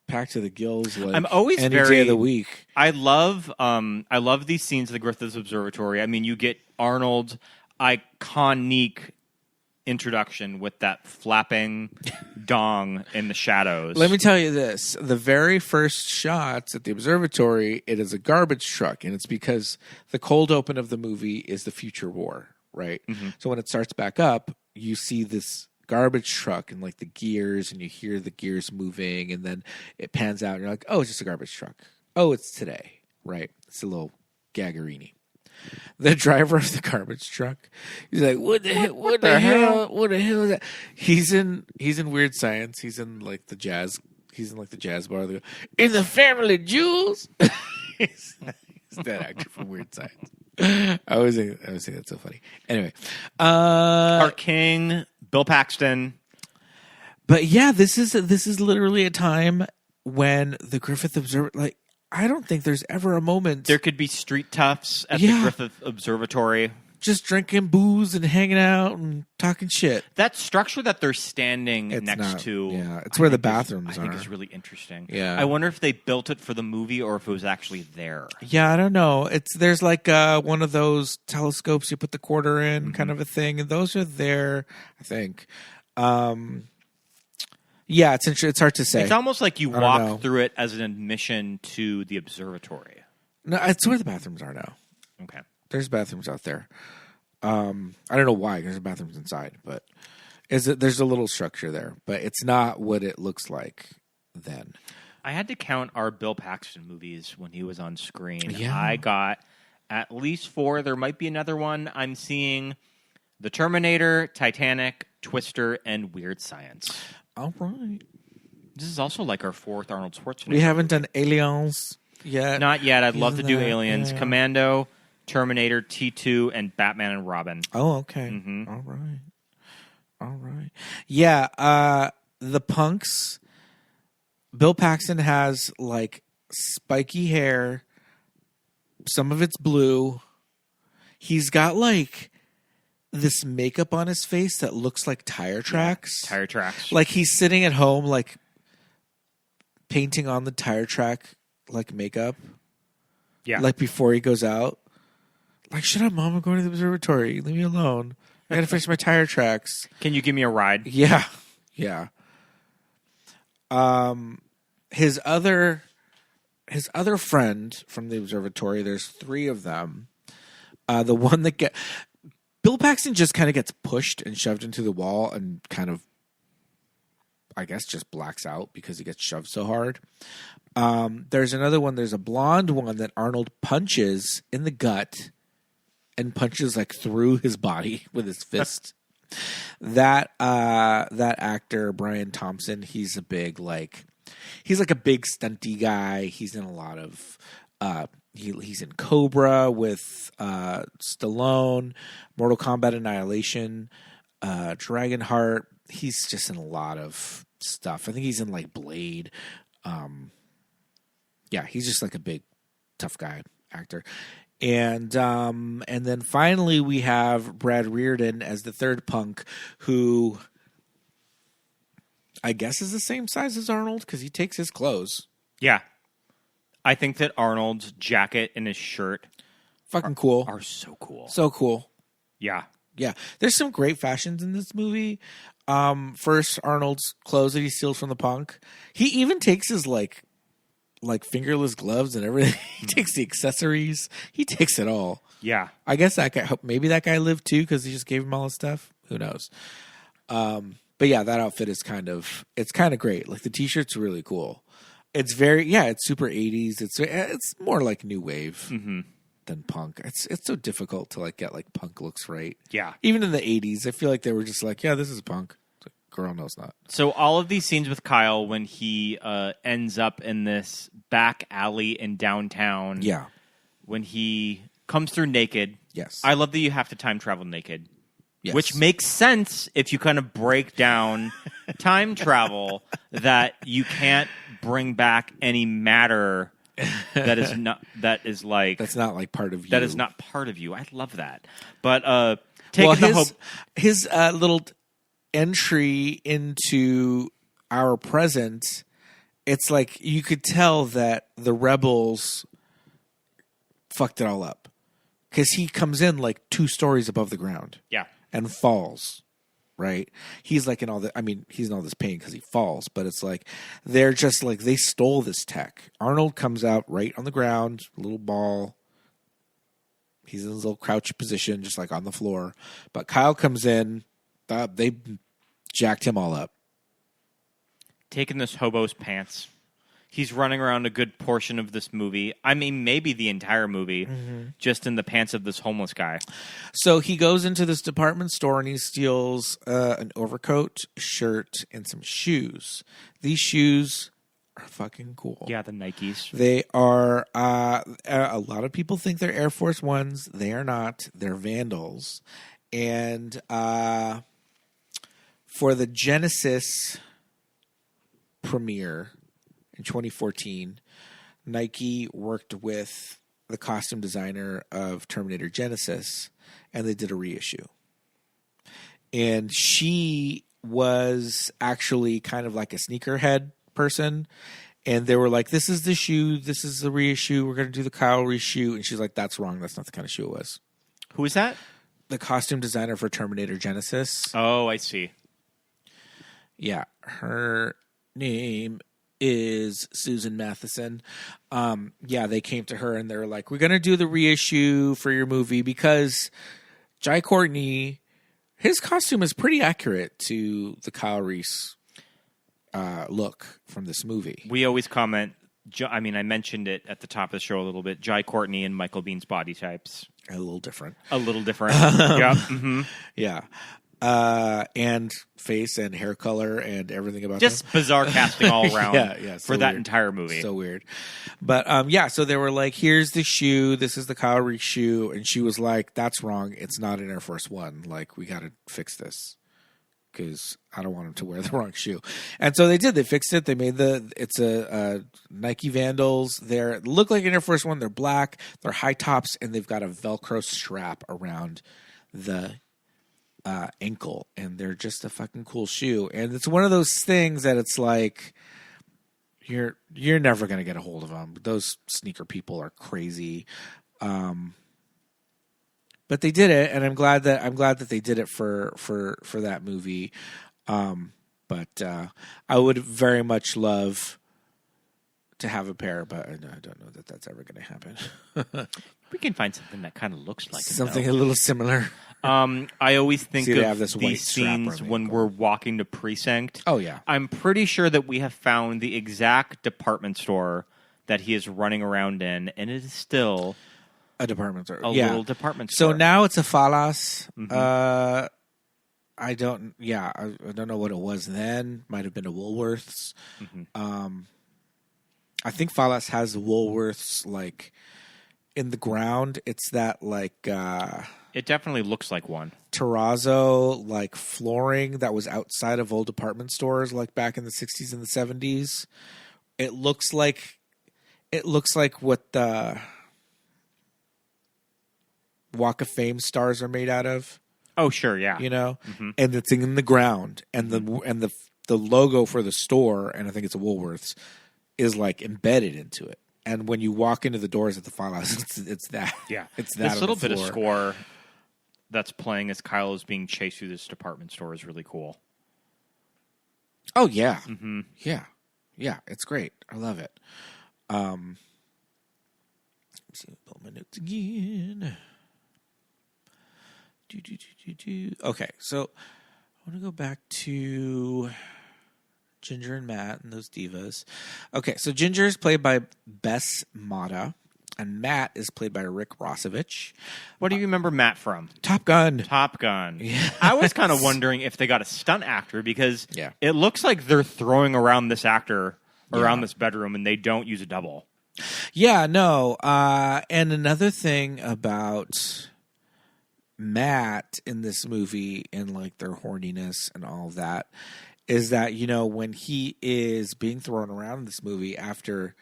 packed to the gills. Like I'm always any day of the week. I love these scenes of the Griffith Observatory. I mean, you get Arnold's iconic introduction with that flapping dong in the shadows. Let me tell you this. The very first shots at the observatory, it is a garbage truck, and it's because the cold open of the movie is the future war, right? Mm-hmm. So when it starts back up, you see this garbage truck and like the gears, and you hear the gears moving, and then it pans out, and you're like, oh, it's just a garbage truck. Oh, it's today, right? It's a little Gagarini. The driver of the garbage truck, he's like, what the hell is that? He's in Weird Science. He's in like the jazz bar. They go, in the family jewels. he's that actor from Weird Science. I always think that's so funny. Anyway, our king, Bill Paxton. But yeah, this is literally a time when the Griffith Observatory, I don't think there's ever a moment. There could be street toughs at the Griffith Observatory. Just drinking booze and hanging out and talking shit. That structure that they're standing next to. Yeah, it's where the bathrooms are. I think it's really interesting. Yeah. I wonder if they built it for the movie or if it was actually there. Yeah, I don't know. There's like one of those telescopes you put the quarter in kind of a thing. And those are there, I think. Yeah, it's hard to say. It's almost like you walk through it as an admission to the observatory. No, it's where the bathrooms are now. Okay. There's bathrooms out there. I don't know why. There's bathrooms inside, but there's a little structure there. But it's not what it looks like then. I had to count our Bill Paxton movies when he was on screen. Yeah. I got at least 4. There might be another one. I'm seeing The Terminator, Titanic, Twister, and Weird Science. All right. This is also like our 4th Arnold Schwarzenegger. We haven't done Aliens yet. Not yet. I'd love to do Aliens. Yeah. Commando, Terminator, T2, and Batman and Robin. Oh, okay. Mm-hmm. All right. Yeah, the punks. Bill Paxton has like spiky hair. Some of it's blue. He's got like this makeup on his face that looks like tire tracks. Tire tracks. Like he's sitting at home, like painting on the tire track, like makeup. Yeah. Like before he goes out. Like, shut up, Mom. I'm going to the observatory. Leave me alone. I got to fix my tire tracks. Can you give me a ride? Yeah. Yeah. His other friend from the observatory, there's 3 of them. The one that Bill Paxton just kind of gets pushed and shoved into the wall and kind of I guess just blacks out because he gets shoved so hard. There's another one. There's a blonde one that Arnold punches in the gut and punches like through his body with his fist. That actor, Brian Thompson, he's a big he's like a big stunty guy. He's in a lot of he's in Cobra with Stallone, Mortal Kombat Annihilation, Dragonheart. He's just in a lot of stuff. I think he's in like Blade. Yeah, he's just like a big tough guy actor. And then finally we have Brad Reardon as the third punk, who I guess is the same size as Arnold because he takes his clothes. Yeah. I think that Arnold's jacket and his shirt fucking cool. Are so cool. So cool. Yeah. Yeah. There's some great fashions in this movie. First, Arnold's clothes that he steals from the punk. He even takes his like fingerless gloves and everything. He takes the accessories. He takes it all. Yeah. I guess maybe that guy lived too because he just gave him all his stuff. Who knows? But yeah, that outfit is kind of great. Like the t-shirt's really cool. It's it's super 80s. It's more like new wave than punk. It's so difficult to like get like punk looks right. Yeah. Even in the 80s, I feel like they were just like, yeah, this is punk. Girl knows not. So all of these scenes with Kyle when he ends up in this back alley in downtown. Yeah. When he comes through naked. Yes. I love that you have to time travel naked. Yes. Which makes sense if you kind of break down time travel, that you can't bring back any matter that's not like part of you. That is not part of you. I love that. But his little entry into our present, it's like you could tell that the rebels fucked it all up because he comes in like 2 stories above the ground. Yeah. And falls, right? He's like he's in all this pain because he falls, but it's like they're just like they stole this tech. Arnold comes out right on the ground, little ball. He's in his little crouchy position, just like on the floor. But Kyle comes in. They jacked him all up. Taking this hobo's pants. He's running around a good portion of this movie. I mean, maybe the entire movie, just in the pants of this homeless guy. So he goes into this department store and he steals an overcoat, shirt, and some shoes. These shoes are fucking cool. Yeah, the Nikes. They are, a lot of people think they're Air Force Ones. They are not. They're Vandals. And for the Genesis premiere in 2014, Nike worked with the costume designer of Terminator Genesis, and they did a reissue. And she was actually kind of like a sneakerhead person, and they were like, this is the shoe, this is the reissue, we're going to do the Kyle reissue. And she's like, that's wrong, that's not the kind of shoe it was. Who is that? The costume designer for Terminator Genesis. Oh, I see. Yeah, her name is Susan Matheson. They came to her and they're like, we're going to do the reissue for your movie because Jai Courtney, his costume is pretty accurate to the Kyle Reese look from this movie. We always comment, I mentioned it at the top of the show a little bit, Jai Courtney and Michael Bihn's body types. A little different. Yeah. Mm-hmm. Yeah. And face and hair color and everything about just them. Bizarre casting all around so for that weird. Entire movie. So weird. But so they were like, here's the shoe, this is the Kyle Reese shoe, and she was like, that's wrong, it's not an Air Force One, like we gotta fix this because I don't want him to wear the wrong shoe. And so they fixed it. They made it's a Nike Vandals. They look like an Air Force One. They're black, they're high tops, and they've got a Velcro strap around the ankle, and they're just a fucking cool shoe. And it's one of those things that it's like you're never gonna get a hold of them. Those sneaker people are crazy. But they did it, and I'm glad that they did it for that movie. But I would very much love to have a pair, but I don't know that that's ever going to happen. We can find something that kind of looks like something it, a little similar. I always think See, they have of this white these strap on scenes the when ankle. we're walking to precinct. Oh, yeah. I'm pretty sure that we have found the exact department store that he is running around in, and it is still A department store. a yeah. little department store. So now it's a Falas. Mhm. I don't know what it was then. Might have been a Woolworths. Mhm. I think Falas has the Woolworths like in the ground. It's that like It definitely looks like one. terrazzo like flooring that was outside of old department stores like back in the 60s and the 70s. It looks like what the Walk of Fame stars are made out of. Oh, sure, yeah. You know, Mhm. and it's in the ground, and the logo for the store, and I think it's a Woolworths, is like embedded into it. And when you walk into the doors at the File House, it's that. Yeah. It's that. This little bit of score that's playing as Kyle is being chased through this department store is really cool. Oh yeah, Mm-hmm. yeah, it's great. I love it. Let me see, pull my notes again. Okay, so I want to go back to Ginger and Matt and those divas. Okay, so Ginger is played by Bess Mata, and Matt is played by Rick Rossovich. What do you remember Matt from? Top Gun. Top Gun. Yes. I was kind of wondering if they got a stunt actor because Yeah. it looks like they're throwing around this actor around Yeah. this bedroom and they don't use a double. Yeah, no. And another thing about Matt in this movie and like their horniness and all of that is that, you know, when he is being thrown around in this movie after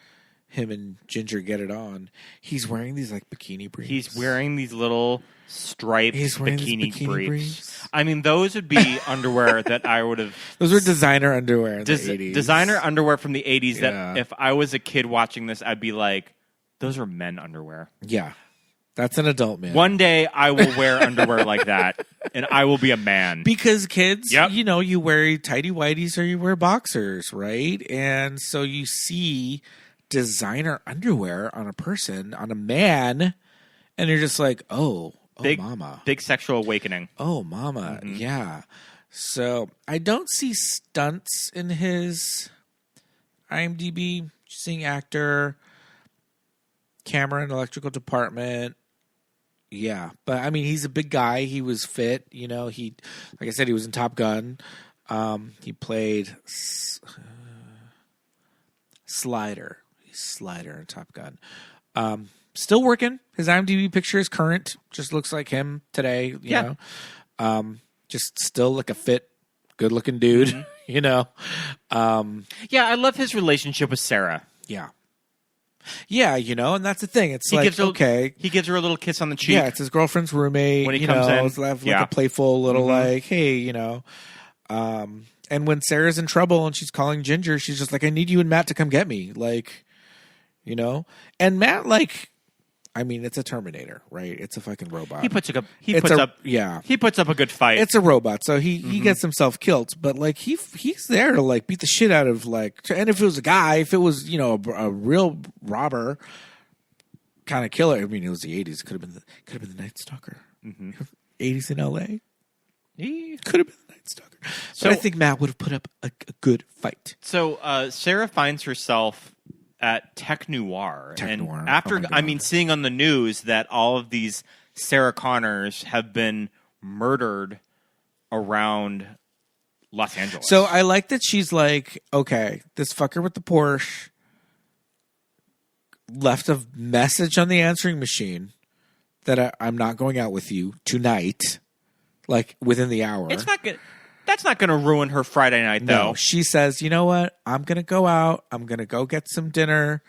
him and Ginger get it on, he's wearing these like bikini briefs. He's wearing these little striped He's wearing these bikini, bikini briefs. briefs. I mean, those would be underwear that I would have... Those were designer underwear in the 80s. Designer underwear from the 80s Yeah. that if I was a kid watching this, I'd be like, those are men underwear. Yeah. That's an adult man. One day I will wear underwear like that, and I will be a man. Because kids, Yep. you know, you wear tighty whities or you wear boxers, right? And so you see designer underwear on a person, on a man, and you're just like, oh mama. Big sexual awakening. Oh, mama. Yeah. So I don't see stunts in his IMDb. Seeing actor, camera and electrical department. Yeah. But I mean, he's a big guy. He was fit. You know, he, like I said, he was in Top Gun. He played Slider. He's Slider in Top Gun. Still working. His IMDb picture is current. Just looks like him today. You know, just still like a fit, good looking dude. You know. Yeah, I love his relationship with Sarah. Yeah. Yeah, you know, and that's the thing. It's He like, gives her, okay. He gives her a little kiss on the cheek. Yeah, it's his girlfriend's roommate. When he you comes know, in. It's like Yeah. a playful little like, hey, you know. And when Sarah's in trouble and she's calling Ginger, she's just like, I need you and Matt to come get me. Like, you know. And Matt, like, I mean, it's a Terminator, right? It's a fucking robot. He puts up He puts up a good fight. It's a robot, so he gets himself killed. But like he's there to like beat the shit out of like. And if it was a guy, if it was a real robber kind of killer, I mean, it was the 80s. Could have been the Night Stalker. 80s in LA. Could have been the Night Stalker. So but I think Matt would have put up a good fight. So Sarah finds herself at Tech Noir. Tech Noir. After, Oh my God. seeing on the news that all of these Sarah Connors have been murdered around Los Angeles. So I like that she's like, okay, this fucker with the Porsche left a message on the answering machine that I'm not going out with you tonight, like within the hour. That's not going to ruin her Friday night, though. No, she says, you know what? I'm going to go out. I'm going to go get some dinner,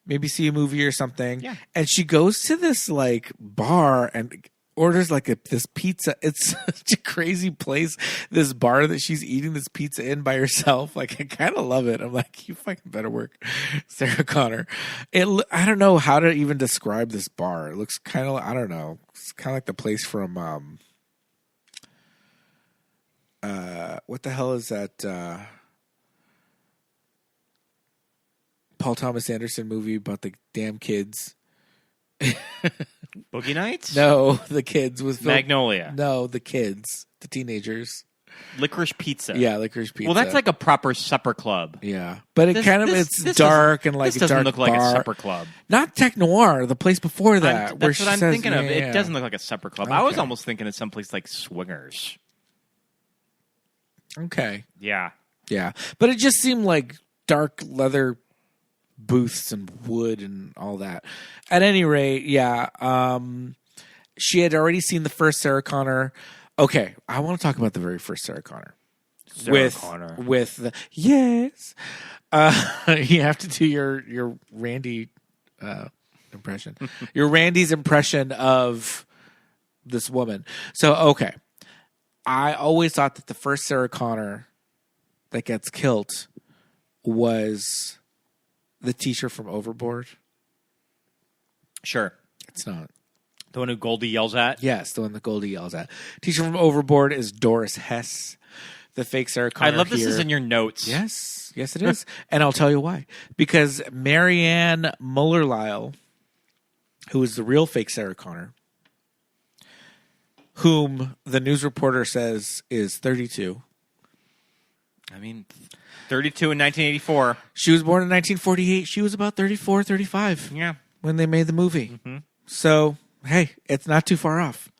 maybe see a movie or something. Yeah. And she goes to this like bar and orders like this pizza. It's such a crazy place, this bar that she's eating this pizza in by herself. Like, I kind of love it. I'm like, you fucking better work, Sarah Connor. I don't know how to even describe this bar. It looks kind of, I don't know. It's kind of like the place from, what the hell is that Paul Thomas Anderson movie about the damn kids? Boogie Nights? No, the kids with Magnolia. No, the kids, the teenagers. Licorice Pizza. Yeah, Licorice Pizza. Well, that's like a proper supper club. Yeah, but it's dark and like this doesn't a dark look like bar. a supper club. Not Tech Noir, the place before that. That's what I'm thinking of. Yeah. It doesn't look like a supper club. Okay. I was almost thinking of someplace like Swingers. Okay. Yeah. Yeah, but it just seemed like dark leather booths and wood and all that. At any rate, yeah, she had already seen the first Sarah Connor. Okay, I want to talk about the very first Sarah Connor. With the yes, you have to do your Randy impression, your Randy's impression of this woman. So okay, I always thought that the first Sarah Connor that gets killed was the teacher from Overboard. Sure, it's not. The one who Goldie yells at? Yes, the one that Goldie yells at. Teacher from Overboard is Doris Hess, the fake Sarah Connor. I love this is in your notes. Yes, it is. And I'll tell you why. Because Marianne Muller-Lyle, who is the real fake Sarah Connor, whom the news reporter says is 32. I mean, 32 in 1984. She was born in 1948. She was about 34, 35. Yeah. When they made the movie. Mm-hmm. So, hey, it's not too far off.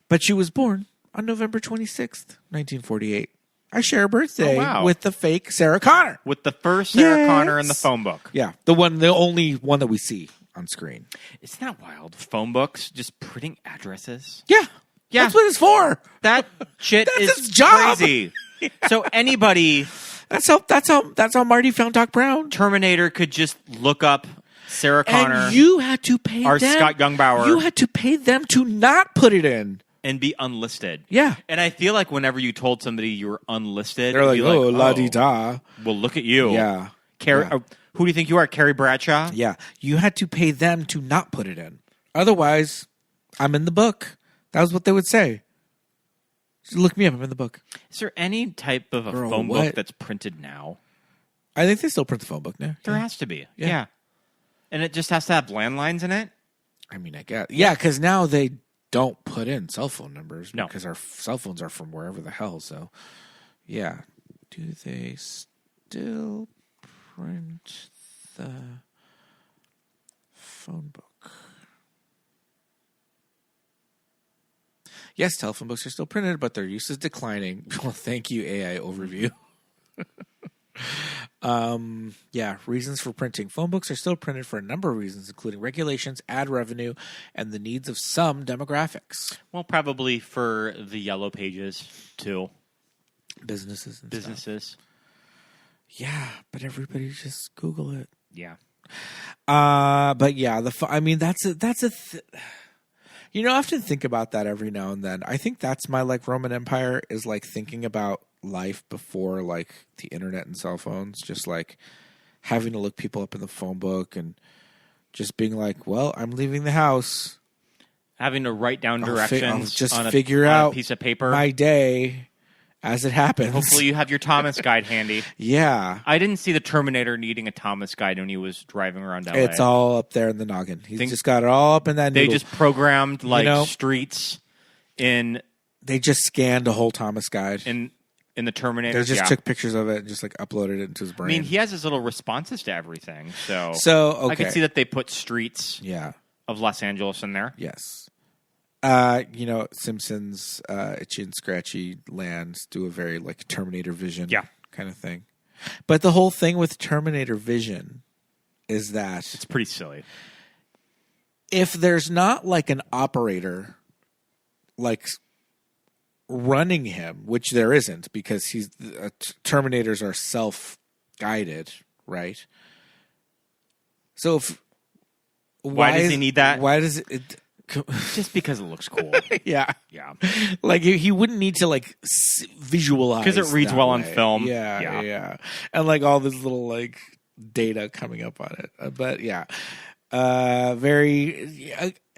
But she was born on November 26th, 1948. I share a birthday with the fake Sarah Connor. With the first Sarah Connor in the phone book. Yeah, the only one that we see on screen. Isn't that wild? Phone books just printing addresses. Yeah. That's what it's for. That shit That's is its job. crazy. So anybody, that's how Marty found Doc Brown. Terminator could just look up Sarah Connor. And you had to pay or them. Scott Youngbauer. You had to pay them to not put it in. And be unlisted. Yeah. And I feel like whenever you told somebody you were unlisted, they're like, oh, la-di-da. Well, look at you. Yeah. Who do you think you are, Carrie Bradshaw? Yeah. You had to pay them to not put it in. Otherwise, I'm in the book. That was what they would say. Just look me up. I'm in the book. Is there any type of a phone book that's printed now? I think they still print the phone book now. There has to be. Yeah. And it just has to have landlines in it? I mean, I guess. Yeah, because now they don't put in cell phone numbers because our cell phones are from wherever the hell. So, yeah. Do they still print the phone book? Yes, telephone books are still printed, but their use is declining. Well, thank you, AI overview. Reasons for printing. Phone books are still printed for a number of reasons, including regulations, ad revenue, and the needs of some demographics. Well, probably for the yellow pages, too. Businesses. Stuff. Yeah, but everybody just Google it. Yeah. But yeah, you know, I often think about that every now and then. I think that's my Roman Empire is thinking about life before the internet and cell phones, just having to look people up in the phone book and just being well, I'm leaving the house. Having to write down directions I'll figure out a piece of paper. My day as it happens. Hopefully you have your Thomas guide handy. Yeah. I didn't see the Terminator needing a Thomas guide when he was driving around LA. It's all up there in the noggin. He's just got it all up in that noodle. They just programmed streets in... They just scanned a whole Thomas guide. In the Terminator. They just took pictures of it and just uploaded it into his brain. I mean, he has his little responses to everything. So okay. I can see that they put streets of Los Angeles in there. Yes. Simpsons, Itchy and Scratchy lands do a very Terminator Vision kind of thing. But the whole thing with Terminator Vision is that it's pretty silly. If there's not an operator running him, which there isn't because Terminators are self-guided, right? So why does he need that? Why does it just because it looks cool. Yeah. He wouldn't need to visualize because it reads well way. on film. Yeah. And all this little data coming up on it. But yeah, very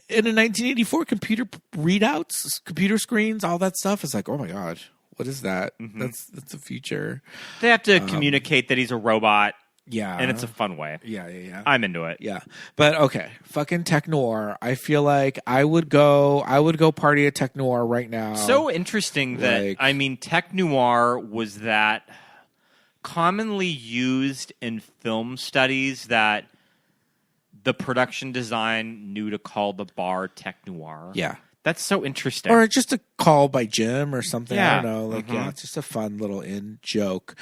in a 1984 computer readouts, computer screens, all that stuff is oh my god, what is that? Mm-hmm. That's the future. They have to communicate that he's a robot. Yeah. And it's a fun way. Yeah. I'm into it. Yeah. But okay, fucking Tech Noir. I feel like I would go party at Tech Noir right now. So interesting that, Tech Noir was that commonly used in film studies that the production design knew to call the bar Tech Noir. Yeah. That's so interesting. Or just a call by Jim or something. Yeah. I don't know. Like, yeah, it's just a fun little in joke.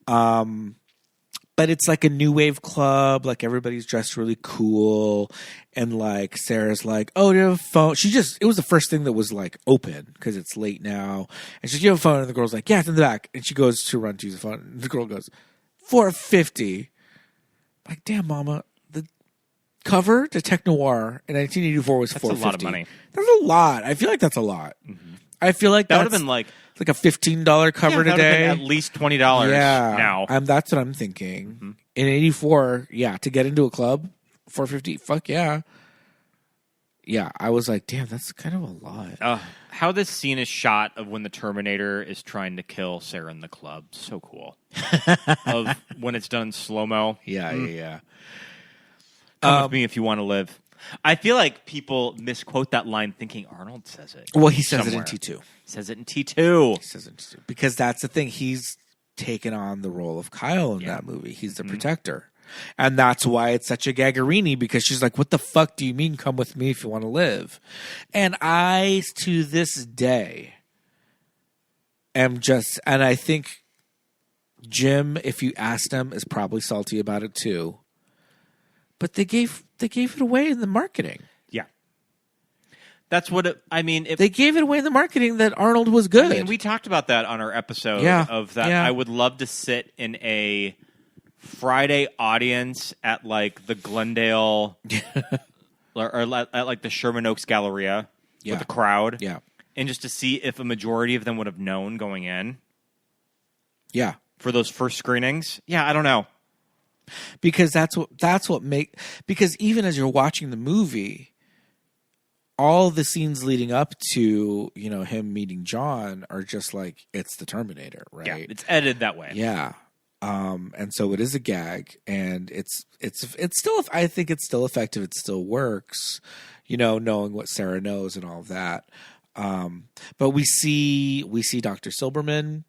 But it's like a new wave club. Like, everybody's dressed really cool. And, like, Sarah's like, oh, do you have a phone? It was the first thing that was, like, open because it's late now. And she's, you have a phone? And the girl's like, yeah, it's in the back. And she goes to run to use the phone. And the girl goes, $450. Like, damn, mama. The cover to Tech Noir in 1984 was $450. That's a lot of money. That's a lot. I feel like that's a lot. Mm-hmm. I feel like that would have been like a $15 cover today. At least $20 now. That's what I'm thinking. Mm-hmm. In 84, to get into a club, $450. Fuck yeah. Yeah, I was like, damn, that's kind of a lot. How this scene is shot of when the Terminator is trying to kill Sarah in the club. So cool. Of when it's done slow-mo. Yeah. Come with me if you want to live. I feel like people misquote that line thinking Arnold says it. Well, he says somewhere. it in T2. He says it in T2. He says it in T2. Because that's the thing. He's taken on the role of Kyle in that movie. He's the protector. And that's why it's such a gaggerini, because she's like, what the fuck do you mean come with me if you want to live? And I, to this day, and I think Jim, if you asked him, is probably salty about it too. But they gave it away in the marketing. Yeah. That's what they gave it away in the marketing that Arnold was good. I mean, we talked about that on our episode of that. I would love to sit in a Friday audience at like the Glendale or at like the Sherman Oaks Galleria with a crowd. Yeah. And just to see if a majority of them would have known going in. Yeah. For those first screenings. Yeah, I don't know. Because because even as you're watching the movie, all the scenes leading up to, him meeting John are just like, it's the Terminator, right? Yeah, it's edited that way. Yeah. And so it is a gag, and it's still, I think it's still effective. It still works, knowing what Sarah knows and all of that. But we see Dr. Silberman.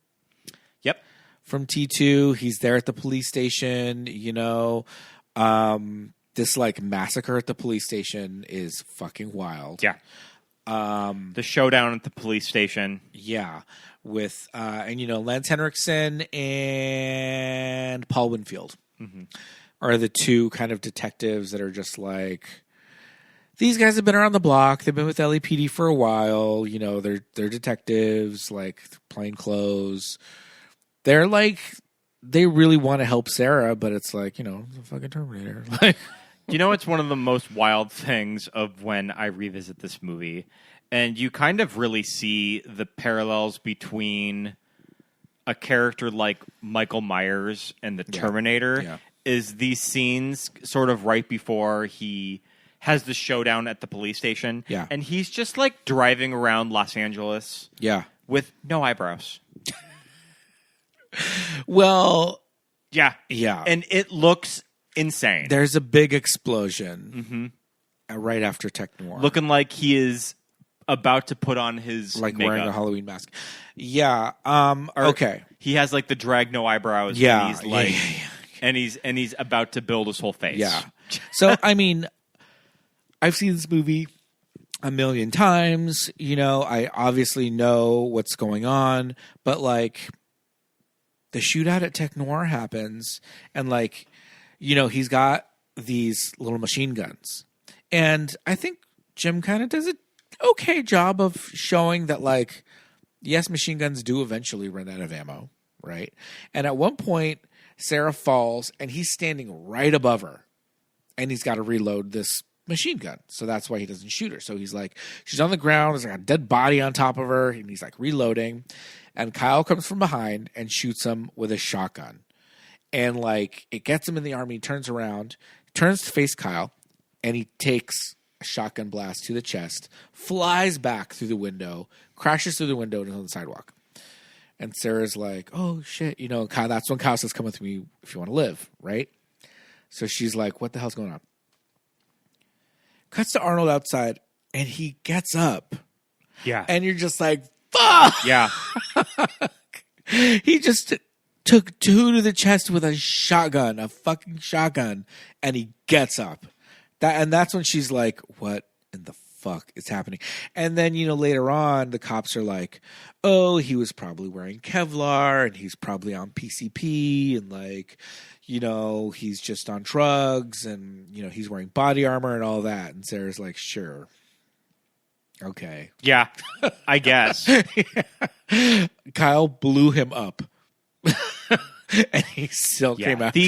Yep. From T2, he's there at the police station. This like massacre at the police station is fucking wild. Yeah. The showdown at the police station. Yeah. With Lance Henriksen and Paul Winfield are the two kind of detectives that are just like, these guys have been around the block. They've been with LAPD for a while. They're detectives, like plain clothes. They're like, they really want to help Sarah, but it's like, the fucking Terminator. Like, it's one of the most wild things of when I revisit this movie, and you kind of really see the parallels between a character like Michael Myers and the Terminator. Is these scenes sort of right before he has the showdown at the police station. Yeah. And he's just like driving around Los Angeles. Yeah. With no eyebrows. Well, yeah. And it looks insane. There's a big explosion right after Tech Noir. Looking like he is about to put on his like makeup. wearing a Halloween mask. Yeah. Okay. He has like the drag no eyebrows. Yeah. And he's like, and he's about to build his whole face. Yeah. So, I've seen this movie a million times. I obviously know what's going on, but like, the shootout at Tech Noir happens, and like, he's got these little machine guns, and I think Jim kind of does an okay job of showing that, like, yes, machine guns do eventually run out of ammo, right? And at one point, Sarah falls, and he's standing right above her, and he's got to reload this machine gun, so that's why he doesn't shoot her. So he's like, she's on the ground, there's like a dead body on top of her, and he's like reloading. And Kyle comes from behind and shoots him with a shotgun. And, like, it gets him in the arm. He turns around, turns to face Kyle, and he takes a shotgun blast to the chest, flies back through the window, crashes through the window and on the sidewalk. And Sarah's like, oh, shit. Kyle, that's when Kyle says, come with me if you want to live, right? So she's like, what the hell's going on? Cuts to Arnold outside, and he gets up. Yeah. And you're just like, fuck! Yeah. He just took 2 to the chest with a fucking shotgun, and he gets up. That's when she's like, what in the fuck is happening? And then, later on, the cops are like, oh, he was probably wearing Kevlar, and he's probably on PCP, and he's just on drugs, and, he's wearing body armor and all that. And Sarah's like, sure. Okay. Yeah, I guess. Kyle blew him up. And he still came after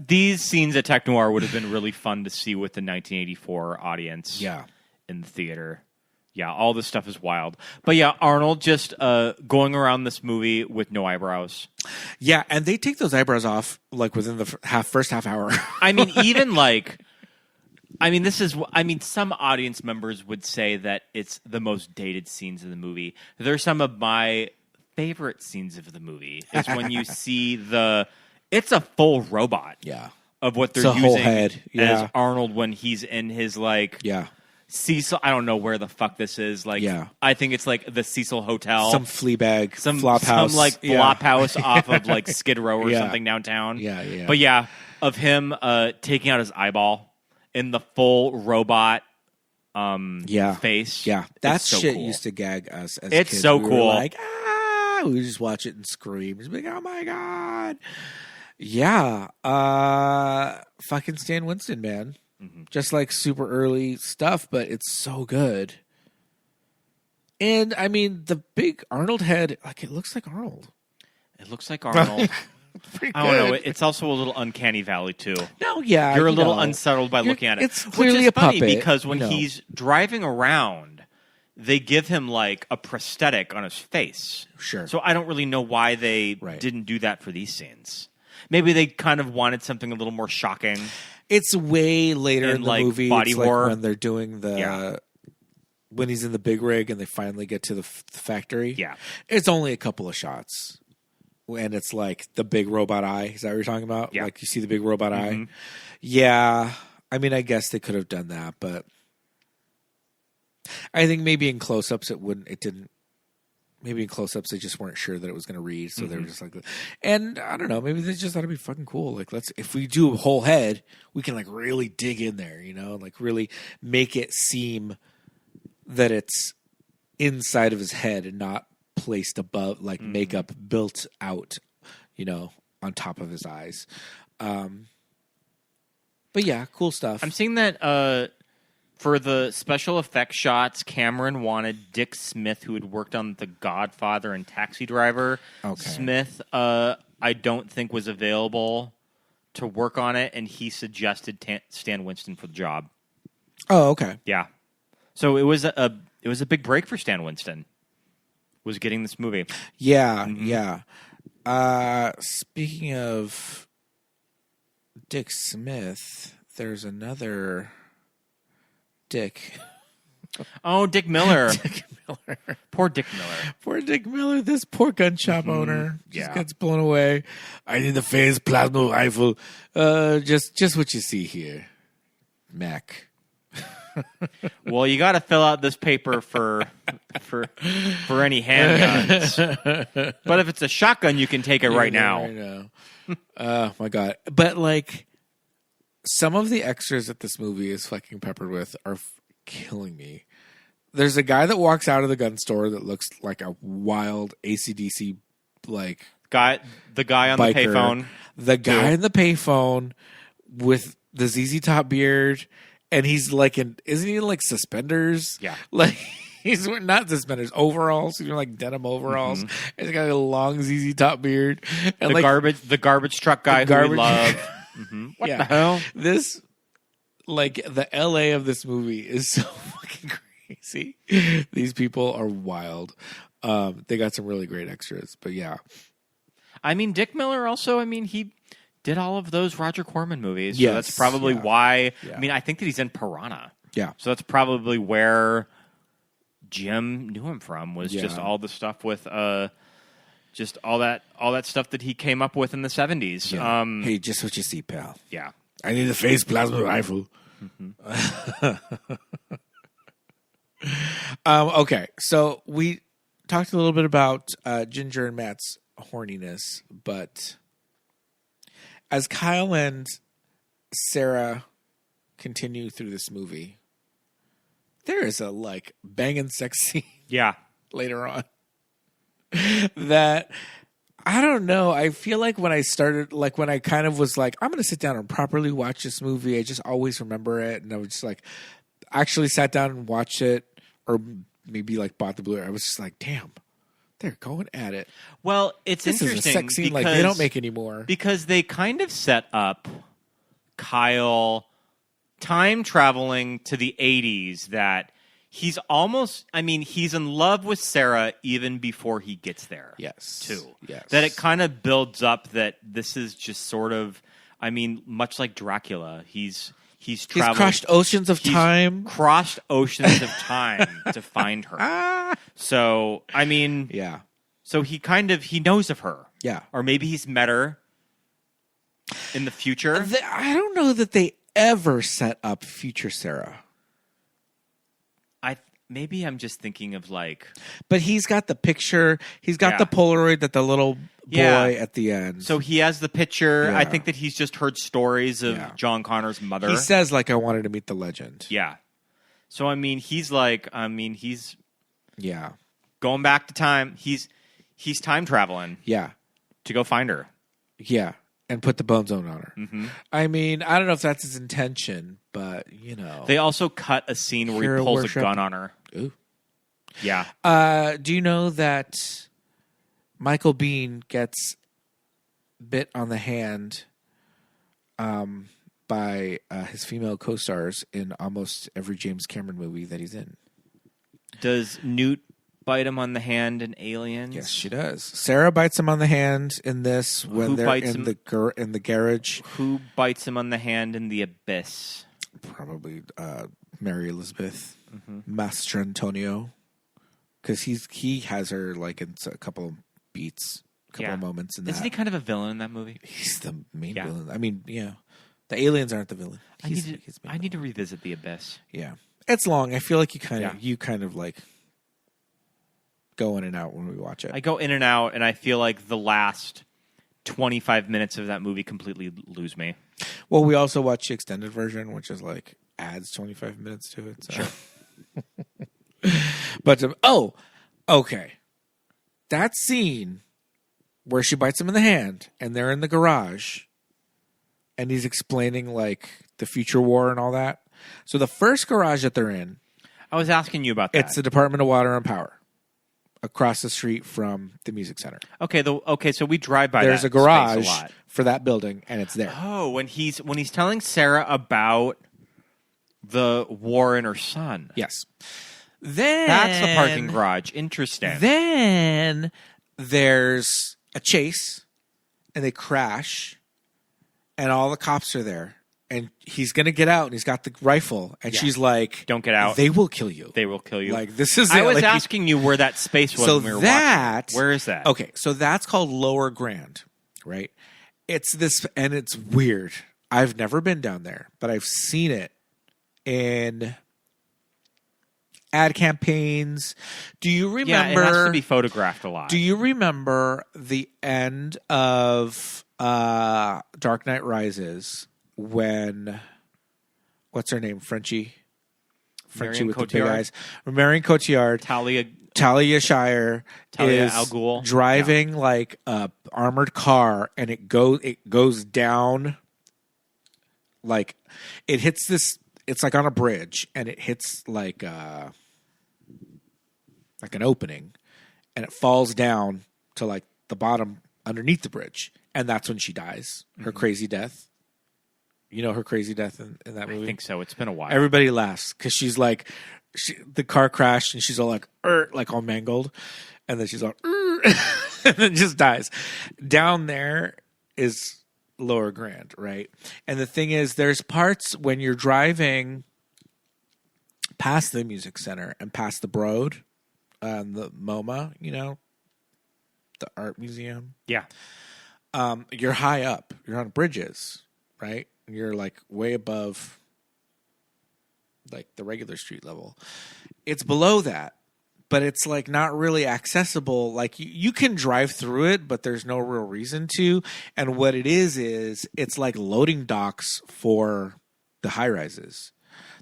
these scenes at Tech Noir would have been really fun to see with the 1984 audience in the theater. Yeah, all this stuff is wild. But yeah, Arnold just going around this movie with no eyebrows. Yeah, and they take those eyebrows off within the first half hour. I mean, even some audience members would say that it's the most dated scenes in the movie. There's some of my favorite scenes of the movie is when you see it's a full robot of what they're using whole head. as Arnold when he's in his Cecil. I don't know where the fuck this is. I think it's the Cecil Hotel, some Fleabag, some flop house, some flop house off of Skid Row or something downtown. Yeah. But of him taking out his eyeball in the full robot face. Yeah, that so shit cool. used to gag us as it's kids. so we cool. Were we would just watch it and scream. Just be like, oh my God. Yeah. Fucking Stan Winston, man. Mm-hmm. Just super early stuff, but it's so good. And I mean, the big Arnold head, it looks like Arnold. It looks like Arnold. I don't know. It's also a little uncanny valley too. No, yeah, you're a little unsettled by looking at it. It's clearly which is funny puppet because when he's driving around, they give him a prosthetic on his face. Sure. So I don't really know why they didn't do that for these scenes. Maybe they kind of wanted something a little more shocking. It's way later in the movie. Body it's horror when they're doing when he's in the big rig and they finally get to the factory. Yeah, it's only a couple of shots. And it's the big robot eye. Is that what you're talking about? Yeah. You see the big robot eye? Yeah. I mean, I guess they could have done that, but I think maybe in close-ups maybe in close-ups they just weren't sure that it was going to read, so they were just and I don't know, maybe they just thought it'd be fucking cool. If we do a whole head, we can really dig in there, really make it seem that it's inside of his head and not placed above, makeup built out, on top of his eyes. But yeah, cool stuff. I'm seeing that for the special effects shots, Cameron wanted Dick Smith, who had worked on The Godfather and Taxi Driver. Okay. Smith, I don't think was available to work on it, and he suggested Stan Winston for the job. Oh, okay. Yeah. So it was a big break for Stan Winston. Was getting this movie. Yeah, yeah. Speaking of Dick Smith, there's another Dick. Oh, Dick Miller. Dick Miller. Poor Dick Miller. Poor Dick Miller, this poor gun shop owner. Just gets blown away. I need the phase plasma rifle. Just what you see here. Mac. Well, you got to fill out this paper for any handguns. But if it's a shotgun, you can take it right now. Right now. Oh my God! But some of the extras that this movie is fucking peppered with are killing me. There's a guy that walks out of the gun store that looks like a wild AC/DC guy. The guy on biker. The payphone. The guy in the payphone with the ZZ Top beard. And he's isn't he in suspenders? Yeah. He's wearing not suspenders, overalls. He's wearing denim overalls. Mm-hmm. And he's got a long ZZ Top beard. And the garbage truck guy who we love. Mm-hmm. What the hell? This, the LA of this movie is so fucking crazy. These people are wild. They got some really great extras, but yeah. I mean, Dick Miller also, he did all of those Roger Corman movies. Yes, so that's probably why. Yeah. I think that he's in Piranha. Yeah. So that's probably where Jim knew him from, was just all the stuff with just all that stuff that he came up with in the 70s. Yeah. Hey, just what you see, pal. Yeah. I need a phase plasma rifle. Okay, so we talked a little bit about Ginger and Matt's horniness, but as Kyle and Sarah continue through this movie, there is a banging sex scene later on that I don't know. I feel like when I started, when I kind of was like, I'm going to sit down and properly watch this movie, I just always remember it. And I was just actually sat down and watched it, or maybe bought the Blu-ray. I was just like, damn, they're going at it. Well, it's this interesting. This is a sex scene they don't make anymore. Because they kind of set up Kyle time traveling to the 80s that he's almost, he's in love with Sarah even before he gets there. Yes. Too. Yes. That it kind of builds up that this is just sort of, much like Dracula. He's traveled. He's crossed oceans of time. Crossed oceans of time to find her. So, yeah. So he knows of her. Yeah. Or maybe he's met her in the future. I don't know that they ever set up future Sarah. Maybe I'm just thinking of But he's got the picture. He's got the Polaroid that the little boy at the end. So he has the picture. Yeah. I think that he's just heard stories of John Connor's mother. He says I wanted to meet the legend. Yeah. So he's he's going back to time. He's time traveling. Yeah. To go find her. Yeah. And put the bone zone on her. Mm-hmm. I don't know if that's his intention, but They also cut a scene where he pulls a gun on her. Ooh. Yeah. Do you know that Michael Biehn gets bit on the hand by his female co-stars in almost every James Cameron movie that he's in? Does Newt bite him on the hand in Aliens? Yes, she does. Sarah bites him on the hand in this when they're in the garage. Who bites him on the hand in The Abyss? Probably Mary Elizabeth, Master Antonio, because he has her in a couple of beats, a couple of moments in that. Isn't he kind of a villain in that movie? He's the main villain. The aliens aren't the villain. I need to revisit The Abyss. Yeah, it's long. I feel like you kind of go in and out when we watch it. I go in and out, and I feel like the last 25 minutes of that movie completely lose me. Well, we also watch the extended version, which is adds 25 minutes to it. So. Sure. But okay, that scene where she bites him in the hand, and they're in the garage, and he's explaining the future war and all that. So the first garage that they're in, I was asking you about that. It's the Department of Water and Power. Across the street from the music center. Okay, so we drive by. There's that a garage space a lot. for that building, and it's there. Oh, when he's telling Sarah about the war and her son. Yes. Then that's the parking garage. Interesting. Then there's a chase, and they crash, and all the cops are there. And he's going to get out, and he's got the rifle. And she's like, don't get out. They will kill you. They will kill you. This is I was asking you where that space was when we were watching. Where is that? Okay, so that's called Lower Grand, right? It's this, and it's weird. I've never been down there, but I've seen it in ad campaigns. Do you remember? Yeah, it has to be photographed a lot. Do you remember the end of Dark Knight Rises? When, what's her name? Frenchie with the big eyes. Marion Cotillard. Talia Shire is Al Ghul. Driving a armored car, and it goes down. It hits this. It's on a bridge, and it hits an opening, and it falls down to the bottom underneath the bridge, and that's when she dies. Her crazy death. You know her crazy death in that movie? I think so. It's been a while. Everybody laughs because she's the car crashed and she's all all mangled. And then she's all, and then just dies. Down there is Lower Grand, right? And the thing is, there's parts when you're driving past the music center and past the Broad and the MoMA, the art museum. Yeah. You're high up. You're on bridges, right? you're like way above like the regular street level. It's below that, but it's like not really accessible. Like you can drive through it, but there's no real reason to. And what it is it's like loading docks for the high rises.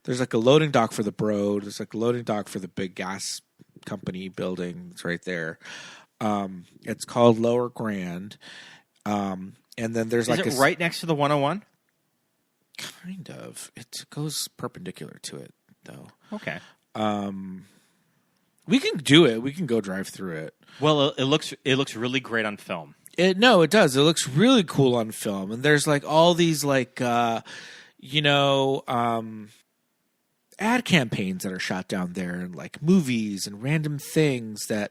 There's like a loading dock for the Broad. There's like a loading dock for the big gas company building. It's right there. It's called Lower Grand. And then there's Is it right next to the 101? Kind of. It goes perpendicular to it, though. Okay. We can do it. We can go drive through it. Well, it looks really great on film. It does. It looks really cool on film. And there's like all these like, ad campaigns that are shot down there, and like movies and random things that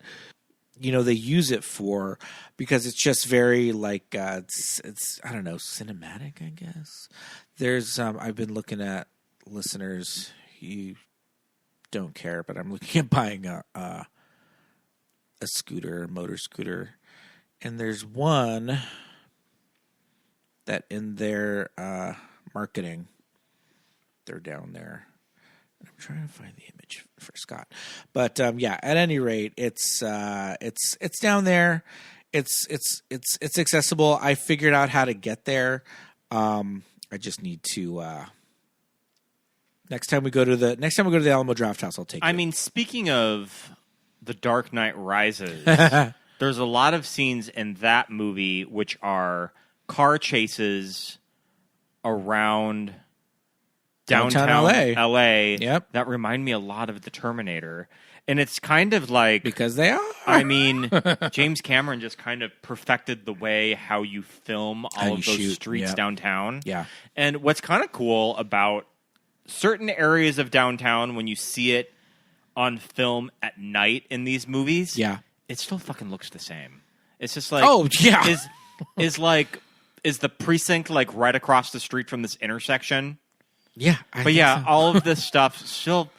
they use it for, because it's just very like it's I don't know, cinematic, I guess. There's I've been looking at, listeners, you don't care, but I'm looking at buying a motor scooter, and there's one that in their marketing, they're down there. I'm trying to find the image for Scott, but at any rate, it's down there. It's accessible. I figured out how to get there. I just need to. Next time we go to the Alamo Draft House, I'll take it. I mean, speaking of The Dark Knight Rises, there's a lot of scenes in that movie which are car chases around downtown LA. Yep. That remind me a lot of the Terminator. And it's kind of like, because they are. I mean, James Cameron just kind of perfected the way how you film all of those streets downtown. Yeah. And what's kind of cool about certain areas of downtown when you see it on film at night in these movies, it still fucking looks the same. It's just like, is the precinct like right across the street from this intersection? Yeah. All of this stuff still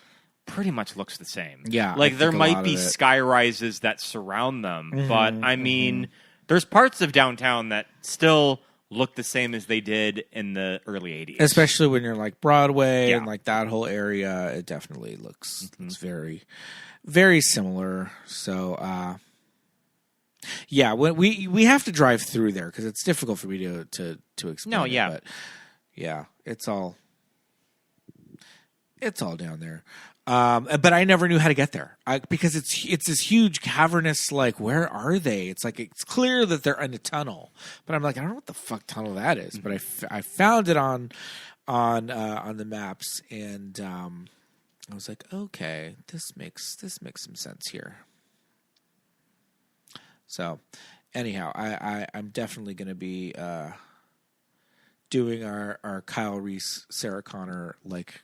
pretty much looks the same. Yeah. Like there might be sky rises that surround them, but I mean, there's parts of downtown that still look the same as they did in the early 80s. Especially when you're like Broadway and like that whole area, it definitely looks very, very similar. So, when we have to drive through there because it's difficult for me to explain. No, yeah. But it's all down there. But I never knew how to get there because it's this huge cavernous, like, where are they? It's like, it's clear that they're in a tunnel, but I'm like, I don't know what the fuck tunnel that is, but I found it on the maps, and I was like, okay, this makes some sense here. So anyhow, I'm definitely going to be doing our Kyle Reese, Sarah Connor, like,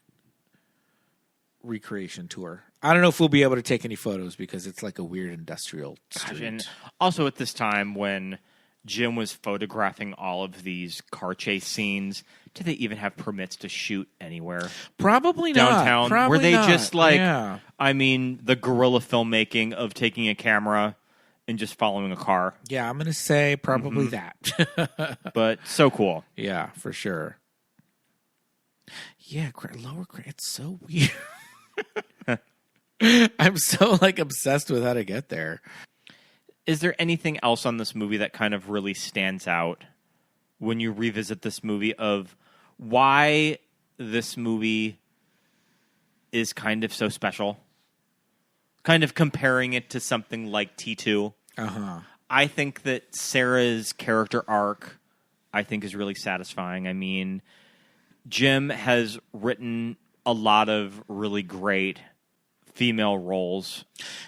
recreation tour. I don't know if we'll be able to take any photos because it's like a weird industrial street. And also at this time when Jim was photographing all of these car chase scenes, did they even have permits to shoot anywhere? Probably downtown, not. were they not. just like, I mean, the guerrilla filmmaking of taking a camera and just following a car? Yeah, I'm going to say probably that. But so cool. Yeah, for sure. Yeah, Lower Grand, it's so weird. I'm so like obsessed with how to get there. Is there anything else on this movie that kind of really stands out when you revisit this movie of why this movie is kind of so special? Kind of comparing it to something like T2. I think that Sarah's character arc, I think, is really satisfying. I mean, Jim has written a lot of really great female roles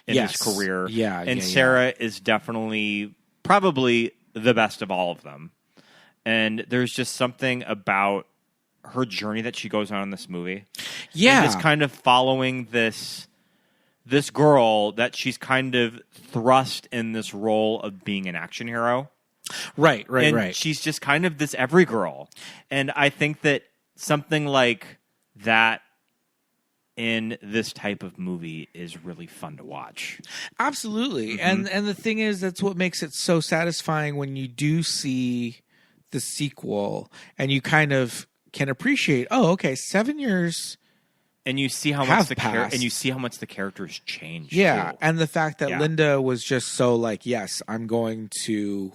in his career. And Sarah is definitely probably the best of all of them. And there's just something about her journey that she goes on in this movie. Yeah. And just kind of following this girl that she's kind of thrust in this role of being an action hero. Right. She's just kind of this every girl. And I think that something like that in this type of movie is really fun to watch. Absolutely. And the thing is, that's what makes it so satisfying when you do see the sequel and you kind of can appreciate, oh, okay, 7 years. And you see how much the characters changed. Yeah, too. and the fact that Yeah. Linda was just so like, yes, I'm going to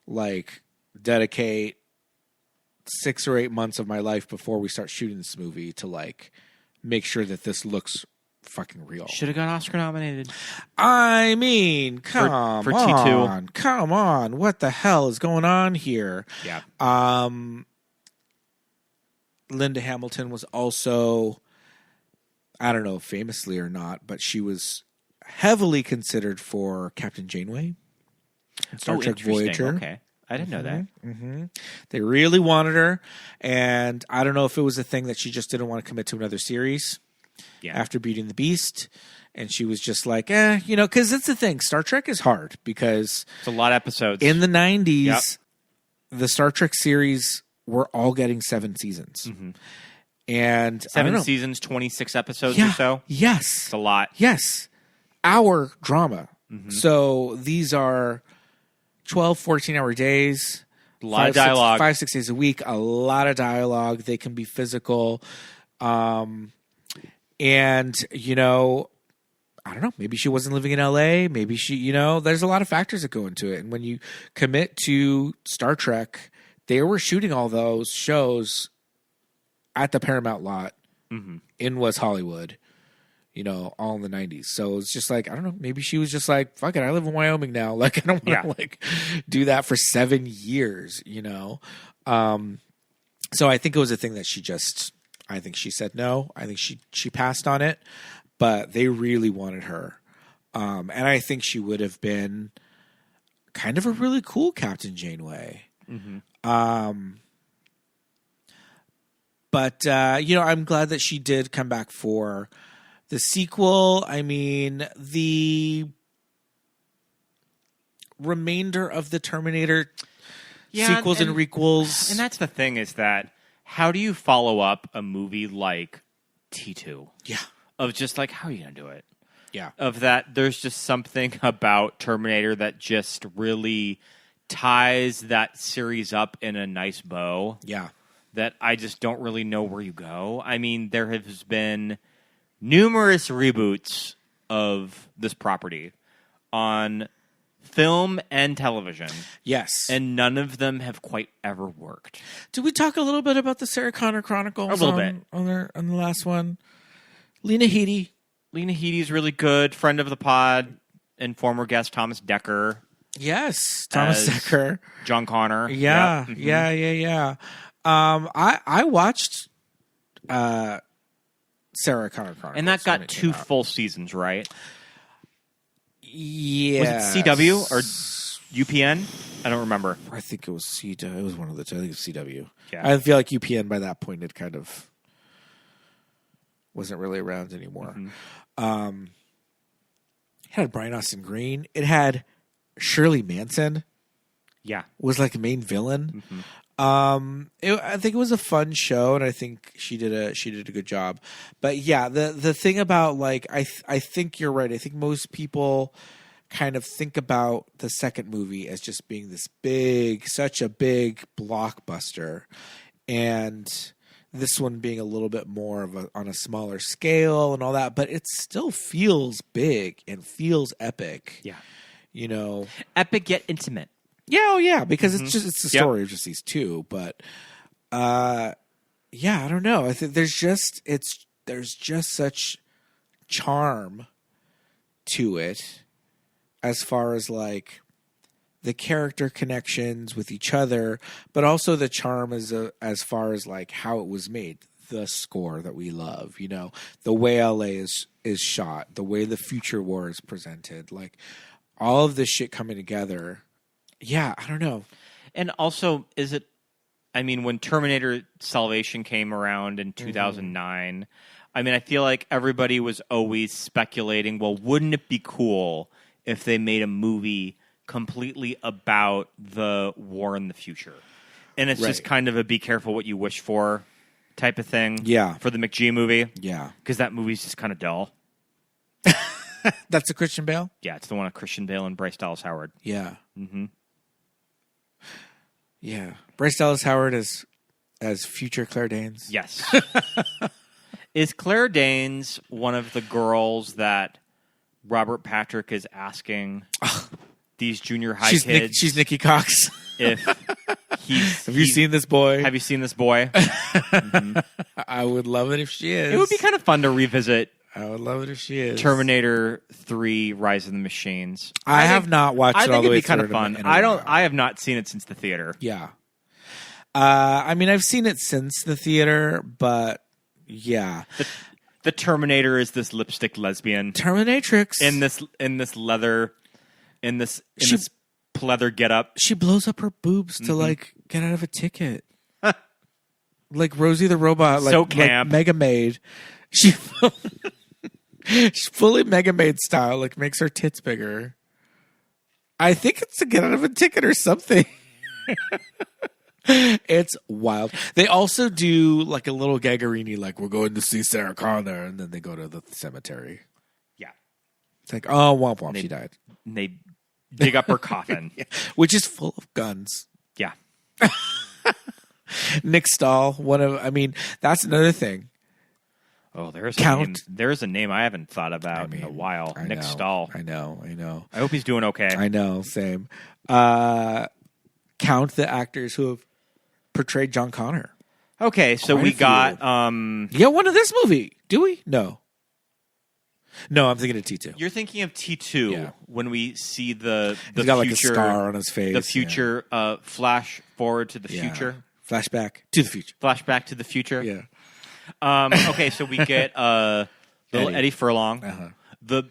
like dedicate 6 or 8 months of my life before we start shooting this movie to like make sure that this looks fucking real. Should have got Oscar nominated. I mean, come for on. T2. Come on. What the hell is going on here? Yeah. Linda Hamilton was also, I don't know if famously or not, but she was heavily considered for Captain Janeway in Star Trek Voyager. Okay. I didn't know that. Mm-hmm. They really wanted her, and I don't know if it was a thing that she just didn't want to commit to another series after Beauty and the Beast, and she was just like, because it's the thing. Star Trek is hard because it's a lot of episodes. In the 90s, the Star Trek series were all getting 7 seasons. Mm-hmm. And 7 seasons, 26 episodes or so? Yes. It's a lot. Yes. Hour drama. Mm-hmm. So these are 12, 14-hour days. A lot of dialogue. 5-6 days a week. A lot of dialogue. They can be physical. And, I don't know. Maybe she wasn't living in L.A. Maybe she, there's a lot of factors that go into it. And when you commit to Star Trek, they were shooting all those shows at the Paramount lot in West Hollywood, all in the 90s. So it's just like, I don't know, maybe she was just like, fuck it, I live in Wyoming now. Like, I don't want to do that for 7 years, So I think it was a thing that I think she said no. I think she passed on it, but they really wanted her. And I think she would have been kind of a really cool Captain Janeway. But I'm glad that she did come back for the sequel. I mean, the remainder of the Terminator sequels and requels. And that's the thing is that how do you follow up a movie like T2? Yeah. Of just like, how are you going to do it? Yeah. Of that, there's just something about Terminator that just really ties that series up in a nice bow. Yeah. That I just don't really know where you go. I mean, there has been numerous reboots of this property on film and television. Yes. And none of them have quite ever worked. Did we talk a little bit about the Sarah Connor Chronicles? A little bit. On the last one. Lena Headey. Lena Headey's really good. Friend of the pod and former guest Thomas Dekker. Yes. Thomas Dekker. John Connor. Yeah. Yep. Yeah. I watched Sarah Connor Chronicles. And that got 2 full seasons, right? Yeah. Was it CW or UPN? I don't remember. I think it was CW. It was one of the two. I think it was CW. Yeah. I feel like UPN by that point it kind of wasn't really around anymore. It had Brian Austin Green. It had Shirley Manson. Yeah. Was like the main villain. I think it was a fun show, and I think she did a good job. But yeah, the thing about like I think you're right. I think most people kind of think about the second movie as just being such a big blockbuster, and this one being a little bit more of on a smaller scale and all that. But it still feels big and feels epic. Yeah, epic yet intimate. Yeah, because it's the story of just these two, but I don't know. I think there's just such charm to it as far as like the character connections with each other, but also the charm as far as like how it was made, the score that we love, the way LA is shot, the way the future war is presented, like all of this shit coming together. Yeah, I don't know. And also, when Terminator Salvation came around in 2009, I feel like everybody was always speculating, well, wouldn't it be cool if they made a movie completely about the war in the future? And it's just kind of a be careful what you wish for type of thing. Yeah. For the McGee movie. Yeah. Because that movie's just kind of dull. That's a Christian Bale? Yeah, it's the one of Christian Bale and Bryce Dallas Howard. Yeah. Mm-hmm. Yeah. Bryce Dallas Howard is as future Claire Danes? Yes. Is Claire Danes one of the girls that Robert Patrick is asking these junior high kids? She's Nikki Cox. If have you seen this boy? Have you seen this boy? I would love it if she is. It would be kind of fun to revisit. I would love it if she is. Terminator 3: Rise of the Machines. I have not watched it all the way through. I think it'd be kind of fun. I have not seen it since the theater. Yeah. I mean, I've seen it since the theater, but yeah. The Terminator is this lipstick lesbian. Terminatrix. In this leather pleather getup. She blows up her boobs to like get out of a ticket. Like Rosie the Robot, like, so camp. Like Mega Maid. She's fully Mega Maid style, like makes her tits bigger. I think it's to get out of a ticket or something. It's wild. They also do like a little Gagarini, like we're going to see Sarah Connor, and then they go to the cemetery. Yeah. It's like, oh, womp womp, she died. And they dig up her coffin. Yeah. Which is full of guns. Yeah. Nick Stahl, that's another thing. Oh, there's a name I haven't thought about in a while. Nick Stahl. I know. I hope he's doing okay. I know, same. Count the actors who have portrayed John Connor. Okay, so we got one in this movie. Do we? No, I'm thinking of T2. You're thinking of T2 when we see the He's got future, like a scar on his face. The future flash forward to the future. Flashback to the future. Flashback to the future. Yeah. Okay, so we get little Eddie Furlong, the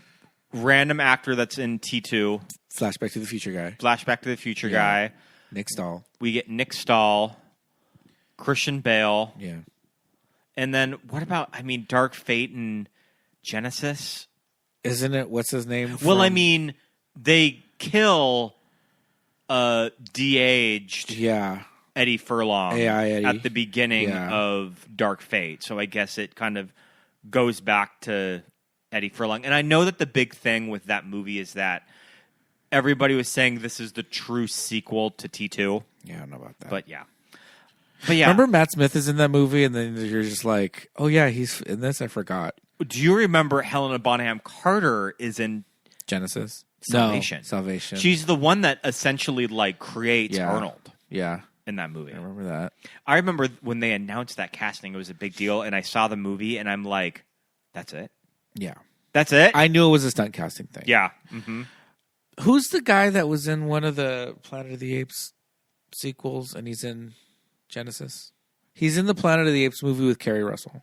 random actor that's in T2. Flashback to the future guy. Flashback to the future guy. Nick Stahl. We get Nick Stahl, Christian Bale. Yeah. And then what about, Dark Fate and Genesis? Isn't it? What's his name? Well, they kill de-aged Eddie Furlong AI Eddie. at the beginning of Dark Fate. So I guess it kind of goes back to Eddie Furlong. And I know that the big thing with that movie is that everybody was saying this is the true sequel to T2. Yeah, I don't know about that. But yeah. Remember Matt Smith is in that movie, and then you're just like, oh yeah, he's in this. I forgot. Do you remember Helena Bonham Carter is in Genesis? Salvation. No, Salvation. She's the one that essentially creates Arnold. Yeah. In that movie. I remember that. I remember when they announced that casting, it was a big deal, and I saw the movie, and I'm like, that's it? Yeah. That's it? I knew it was a stunt casting thing. Yeah. Mm-hmm. Who's the guy that was in one of the Planet of the Apes sequels, and he's in Genesis? He's in the Planet of the Apes movie with Kerry Russell.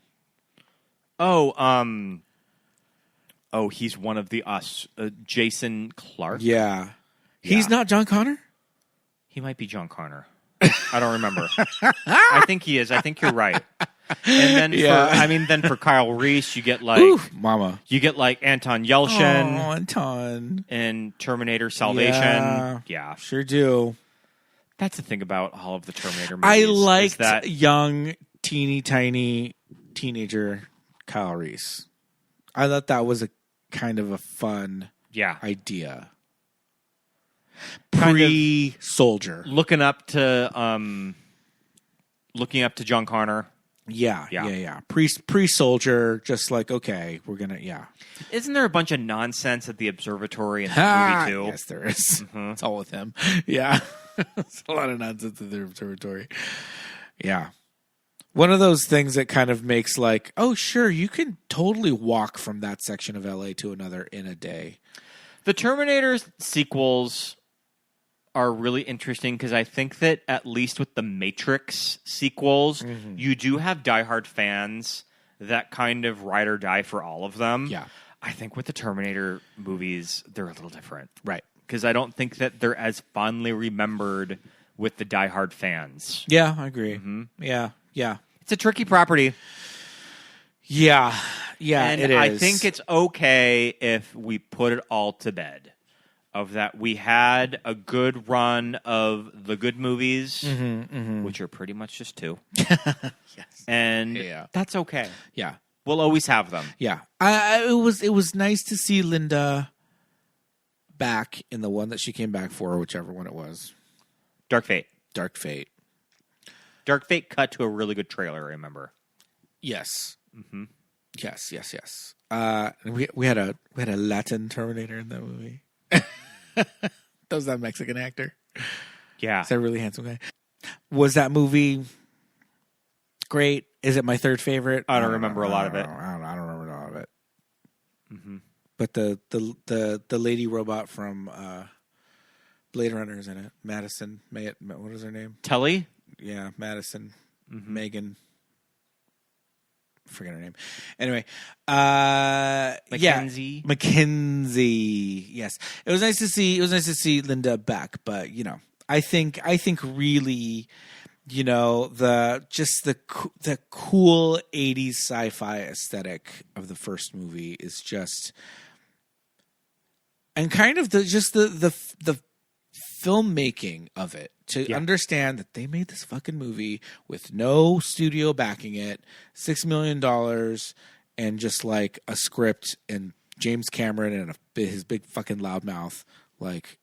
He's one of the Jason Clarke. Yeah. He's not John Connor? He might be John Connor. I don't remember. I think he is. I think you're right. And then then for Kyle Reese, you get Mama. You get Anton Yelchin. Oh, Anton. And Terminator Salvation. Yeah. Sure do. That's the thing about all of the Terminator movies. I liked that young, teeny tiny teenager Kyle Reese. I thought that was a kind of a fun idea. Pre-soldier. Looking up to John Connor. Yeah. Pre-soldier, just like, okay, we're going to, Isn't there a bunch of nonsense at the observatory in that movie, too? Yes, there is. Mm-hmm. It's all with him. Yeah. It's a lot of nonsense at the observatory. Yeah. One of those things that kind of makes oh, sure, you can totally walk from that section of LA to another in a day. The Terminator sequels are really interesting because I think that at least with the Matrix sequels, you do have diehard fans that kind of ride or die for all of them. Yeah. I think with the Terminator movies, they're a little different. Right. Because I don't think that they're as fondly remembered with the diehard fans. Yeah, I agree. Mm-hmm. Yeah. It's a tricky property. Yeah, and it is. I think it's okay if we put it all to bed. Of that, we had a good run of the good movies, which are pretty much just two. Yes. And that's okay. Yeah. We'll always have them. Yeah. It was nice to see Linda back in the one that she came back for, whichever one it was. Dark Fate. Dark Fate cut to a really good trailer, I remember. Yes. Mm-hmm. Yes. We had a Latin Terminator in that movie. That was that Mexican actor. Yeah. Is that really handsome guy? Was that movie great? Is it my third favorite? I don't remember a lot of it. I don't remember a lot of it. Mm-hmm. But the lady robot from Blade Runner is in it. Madison, what is her name? Telly? Yeah, Madison, Megan. Forget her name. Anyway, Mackenzie. Yeah, Mackenzie. Yes, it was nice to see. It was nice to see Linda back. But I think really, the cool '80s sci-fi aesthetic of the first movie is just, and kind of the filmmaking of it, to understand that they made this fucking movie with no studio backing it, $6 million, and just like a script and James Cameron and his big fucking loudmouth. Like,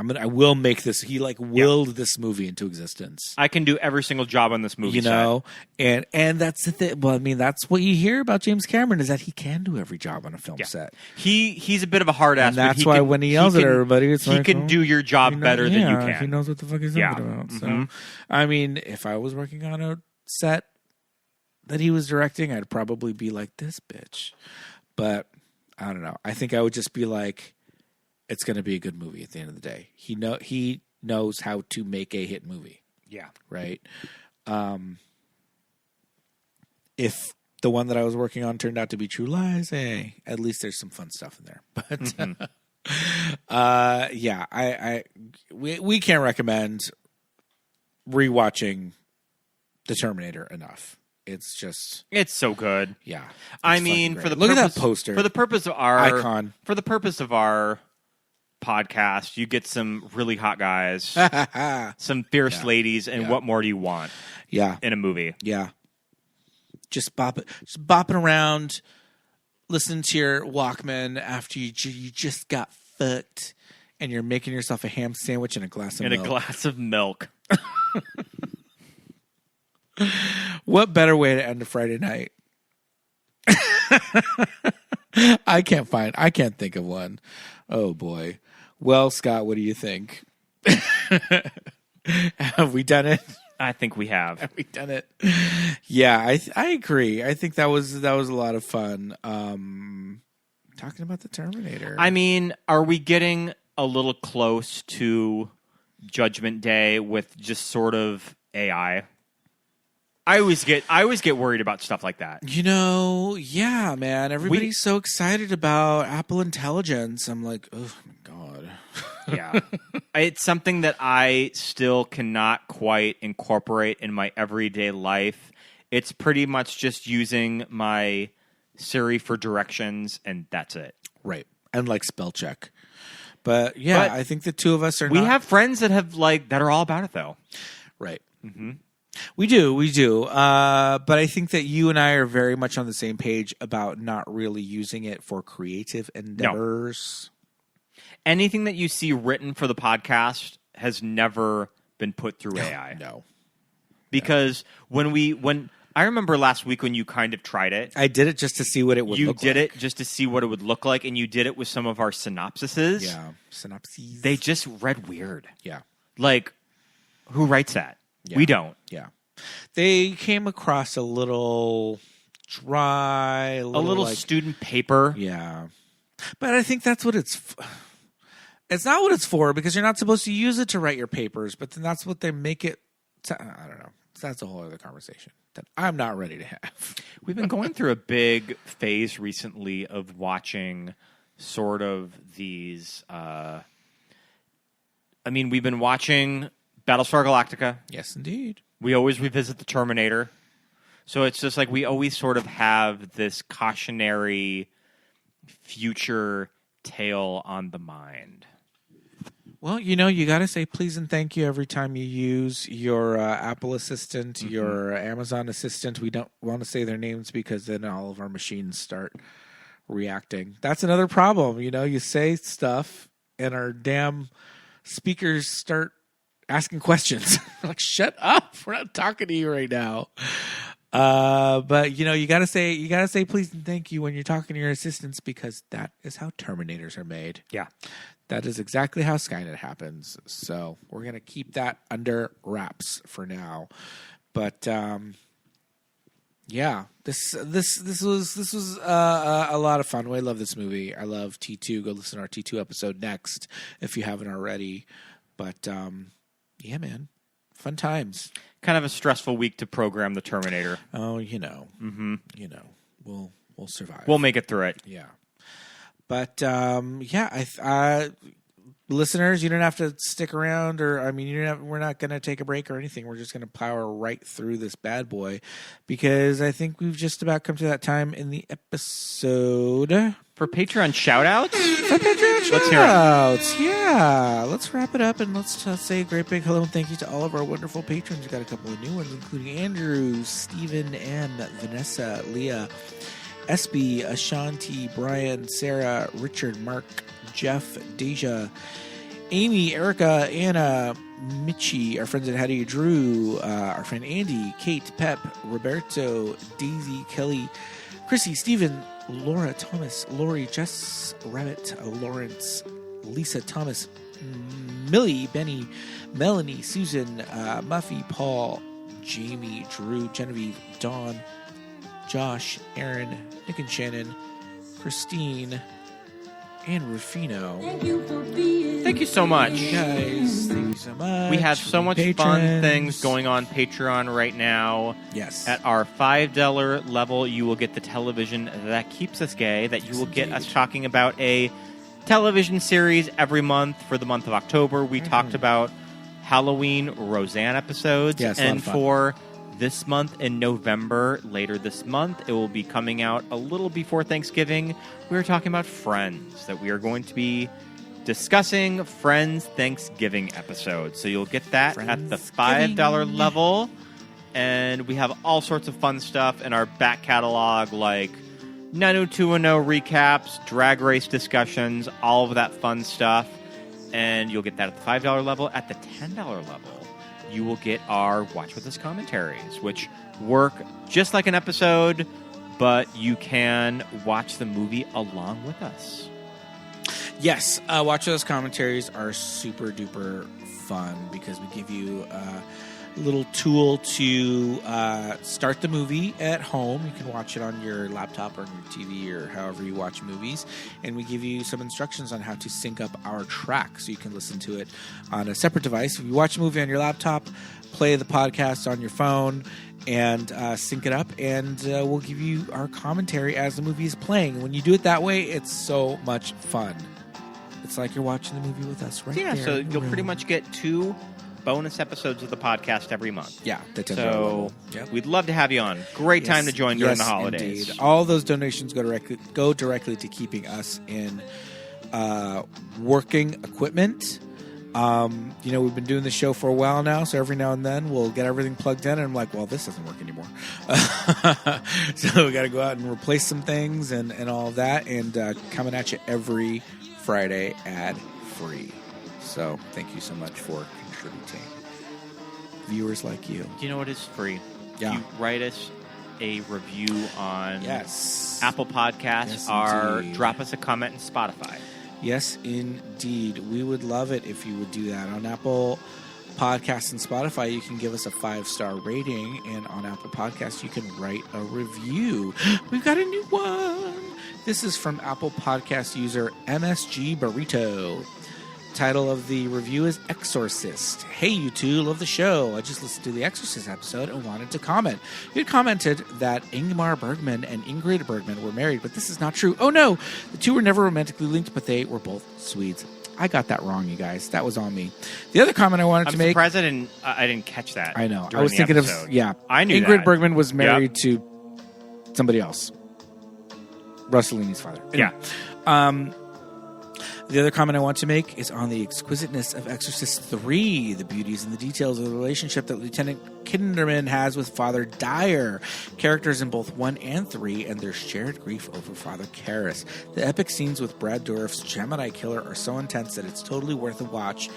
I will make this. He willed this movie into existence. I can do every single job on this movie. And that's the thing. Well, I mean, that's what you hear about James Cameron, is that he can do every job on a film set. He's a bit of a hard ass. And that's why when he yells at everybody, it's he can do your job better than you can. He knows what the fuck he's talking about. Mm-hmm. So, I mean, if I was working on a set that he was directing, I'd probably be like, this bitch. But I don't know. I think I would just be like, it's going to be a good movie at the end of the day. He knows how to make a hit movie. Yeah. Right. If the one that I was working on turned out to be True Lies, hey, at least there's some fun stuff in there. But we can't recommend rewatching The Terminator enough. It's so good. Yeah. I mean, look at that poster. For the purpose of our icon. For the purpose of our podcast, you get some really hot guys, some fierce ladies, and what more do you want? Yeah. In a movie. Yeah. Just bopping around, listening to your Walkman after you just got fucked, and you're making yourself a ham sandwich and a glass of milk. What better way to end a Friday night? I can't think of one. Oh boy. Well, Scott, what do you think? Have we done it? I think we have. Have we done it? Yeah, I agree. I think that was a lot of fun. Talking about the Terminator. I mean, are we getting a little close to Judgment Day with just sort of AI? I always get worried about stuff like that. Yeah, man. Everybody's so excited about Apple Intelligence. I'm like, oh my God. Yeah. It's something that I still cannot quite incorporate in my everyday life. It's pretty much just using my Siri for directions, and that's it. Right. And like spell check. But yeah, I think the two of us are We have friends that that are all about it, though. Right. Mm-hmm. We do. But I think that you and I are very much on the same page about not really using it for creative endeavors. No. Anything that you see written for the podcast has never been put through AI. No. Because when I remember last week when you kind of tried it. I did it just to see what it would look like. You did it just to see what it would look like, and you did it with some of our synopsises. Yeah. Synopses. They just read weird. Yeah. Like, who writes that? Yeah. We don't. Yeah. They came across a little dry. A little like, student paper. Yeah. But I think that's what it's not what it's for, because you're not supposed to use it to write your papers, but then that's what they make it to, I don't know. That's a whole other conversation that I'm not ready to have. We've been going through a big phase recently of watching sort of these we've been watching Battlestar Galactica. Yes, indeed. We always revisit the Terminator. So it's just like we always sort of have this cautionary future tale on the mind. Well, you got to say please and thank you every time you use your Apple Assistant, your Amazon Assistant. We don't want to say their names because then all of our machines start reacting. That's another problem. You say stuff and our damn speakers start asking questions. Like, shut up. We're not talking to you right now. But you gotta say please and thank you when you're talking to your assistants, because that is how Terminators are made. Yeah. That is exactly how Skynet happens. So we're gonna keep that under wraps for now. But yeah, this was a lot of fun. I love this movie. I love T2. Go listen to our T2 episode next if you haven't already. But yeah, man, fun times. Kind of a stressful week to program the Terminator. Oh, we'll survive. We'll make it through it. Yeah. But yeah, listeners, you don't have to stick around, or we're not going to take a break or anything. We're just going to power right through this bad boy, because I think we've just about come to that time in the episode for Patreon shout-outs. Let's hear it. Yeah, let's wrap it up and let's say a great big hello and thank you to all of our wonderful patrons. We got a couple of new ones, including Andrew, Stephen M, Vanessa, Leah, SB, Ashanti, Brian, Sarah, Richard, Mark, Jeff, Deja, Amy, Erica, Anna, Mitchie, our friends at Hattie, Drew, our friend Andy, Kate, Pep, Roberto, Daisy, Kelly, Chrissy, Stephen, Laura, Thomas, Lori, Jess, Rabbit, Lawrence, Lisa, Thomas, Millie, Benny, Melanie, Susan, Muffy, Paul, Jamie, Drew, Genevieve, Dawn, Josh, Aaron, Nick and Shannon, Christine, and Rufino. Thank you so much. You guys, thank you so much. We have so much fun things going on Patreon right now. Yes. At our $5 level, you will get the television that keeps us gay, that you will get us talking about a television series every month. For the month of October, we talked about Halloween Roseanne episodes. Yes, and for this month in November, later this month, it will be coming out a little before Thanksgiving. We're talking about Friends, that we are going to be discussing Friends Thanksgiving episodes. So you'll get that at the $5 level. And we have all sorts of fun stuff in our back catalog, like 90210 recaps, drag race discussions, all of that fun stuff. And you'll get that at the $5 level. At the $10 level, you will get our Watch With Us commentaries, which work just like an episode, but you can watch the movie along with us. Yes, Watch With Us commentaries are super duper fun because we give you a little tool to start the movie at home. You can watch it on your laptop or on your TV or however you watch movies. And we give you some instructions on how to sync up our track so you can listen to it on a separate device. If you watch a movie on your laptop, play the podcast on your phone and sync it up, and we'll give you our commentary as the movie is playing. When you do it that way, it's so much fun. It's like you're watching the movie with us right there. Yeah, so you'll pretty much get 2 bonus episodes of the podcast every month. Yeah, so we'd love to have you on. Great time to join during the holidays. Indeed. All those donations go directly to keeping us in working equipment. We've been doing the show for a while now, so every now and then we'll get everything plugged in, and I'm like, well, this doesn't work anymore. So we got to go out and replace some things and all of that, and coming at you every Friday ad-free. So thank you so much for contributing. Viewers like you. Do you know what is free? Yeah. You write us a review on Apple Podcasts, or indeed. drop us a comment on Spotify. Yes, indeed. We would love it if you would do that. On Apple Podcasts and Spotify, you can give us a 5-star rating, and on Apple Podcasts, you can write a review. We've got a new one. This is from Apple Podcast user MSG Burrito. Title of the review is Exorcist. Hey, you two, love the show. I just listened to the Exorcist episode and wanted to comment. You had commented that Ingmar Bergman and Ingrid Bergman were married, but this is not true. Oh no, the two were never romantically linked, but they were both Swedes. I got that wrong, you guys. That was on me. The other comment I wanted to make... I'm surprised I didn't catch that. I know. I was thinking episode. Of... Yeah. I knew Ingrid that. Bergman was married to somebody else. Rossellini's father. Anyway, the other comment I want to make is on the exquisiteness of Exorcist 3, the beauties and the details of the relationship that Lieutenant Kinderman has with Father Dyer, characters in both 1 and 3, and their shared grief over Father Karras. The epic scenes with Brad Dourif's Gemini killer are so intense that it's totally worth a watch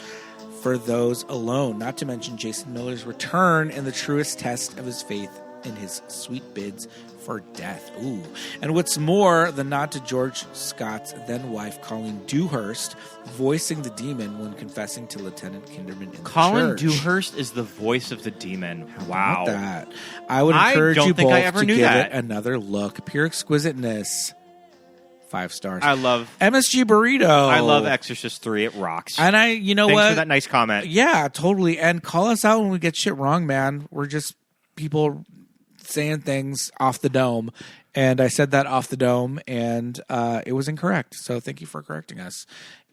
for those alone, not to mention Jason Miller's return and the truest test of his faith in his sweet bids for death. Ooh. And what's more, the nod to George Scott's then-wife, Colleen Dewhurst, voicing the demon when confessing to Lieutenant Kinderman in Colin the church. Dewhurst is the voice of the demon. Wow. How about that? I would encourage don't you think both I ever to knew give that. it another look. Pure exquisiteness. 5 stars. I love MSG Burrito. I love Exorcist 3. It rocks. And you know Thanks what? for that nice comment. Yeah, totally. And call us out when we get shit wrong, man. We're just people saying things off the dome. And I said that off the dome, and it was incorrect. So thank you for correcting us.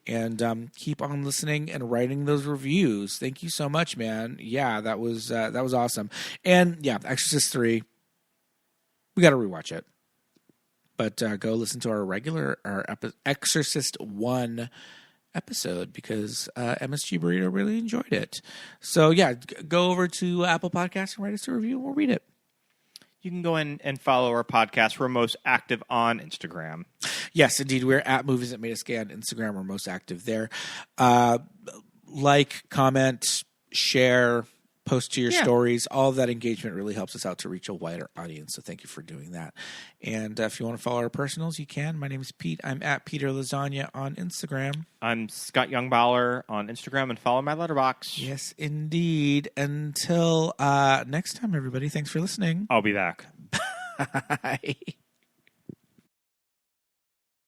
And keep on listening and writing those reviews. Thank you so much, man. Yeah, that was awesome. And yeah, Exorcist 3, we got to rewatch it. But go listen to our Exorcist 1 episode because MSG Burrito really enjoyed it. So yeah, go over to Apple Podcasts and write us a review, and we'll read it. You can go in and follow our podcast. We're most active on Instagram. Yes, indeed. We're at Movies That Made Us Gay on Instagram. We're most active there. Like, comment, share, post to your stories. All of that engagement really helps us out to reach a wider audience. So thank you for doing that. And if you want to follow our personals, you can. My name is Pete. I'm at Peter Lasagna on Instagram. I'm Scott Youngballer on Instagram, and follow my letterbox. Yes, indeed. Until next time, everybody. Thanks for listening. I'll be back. Bye.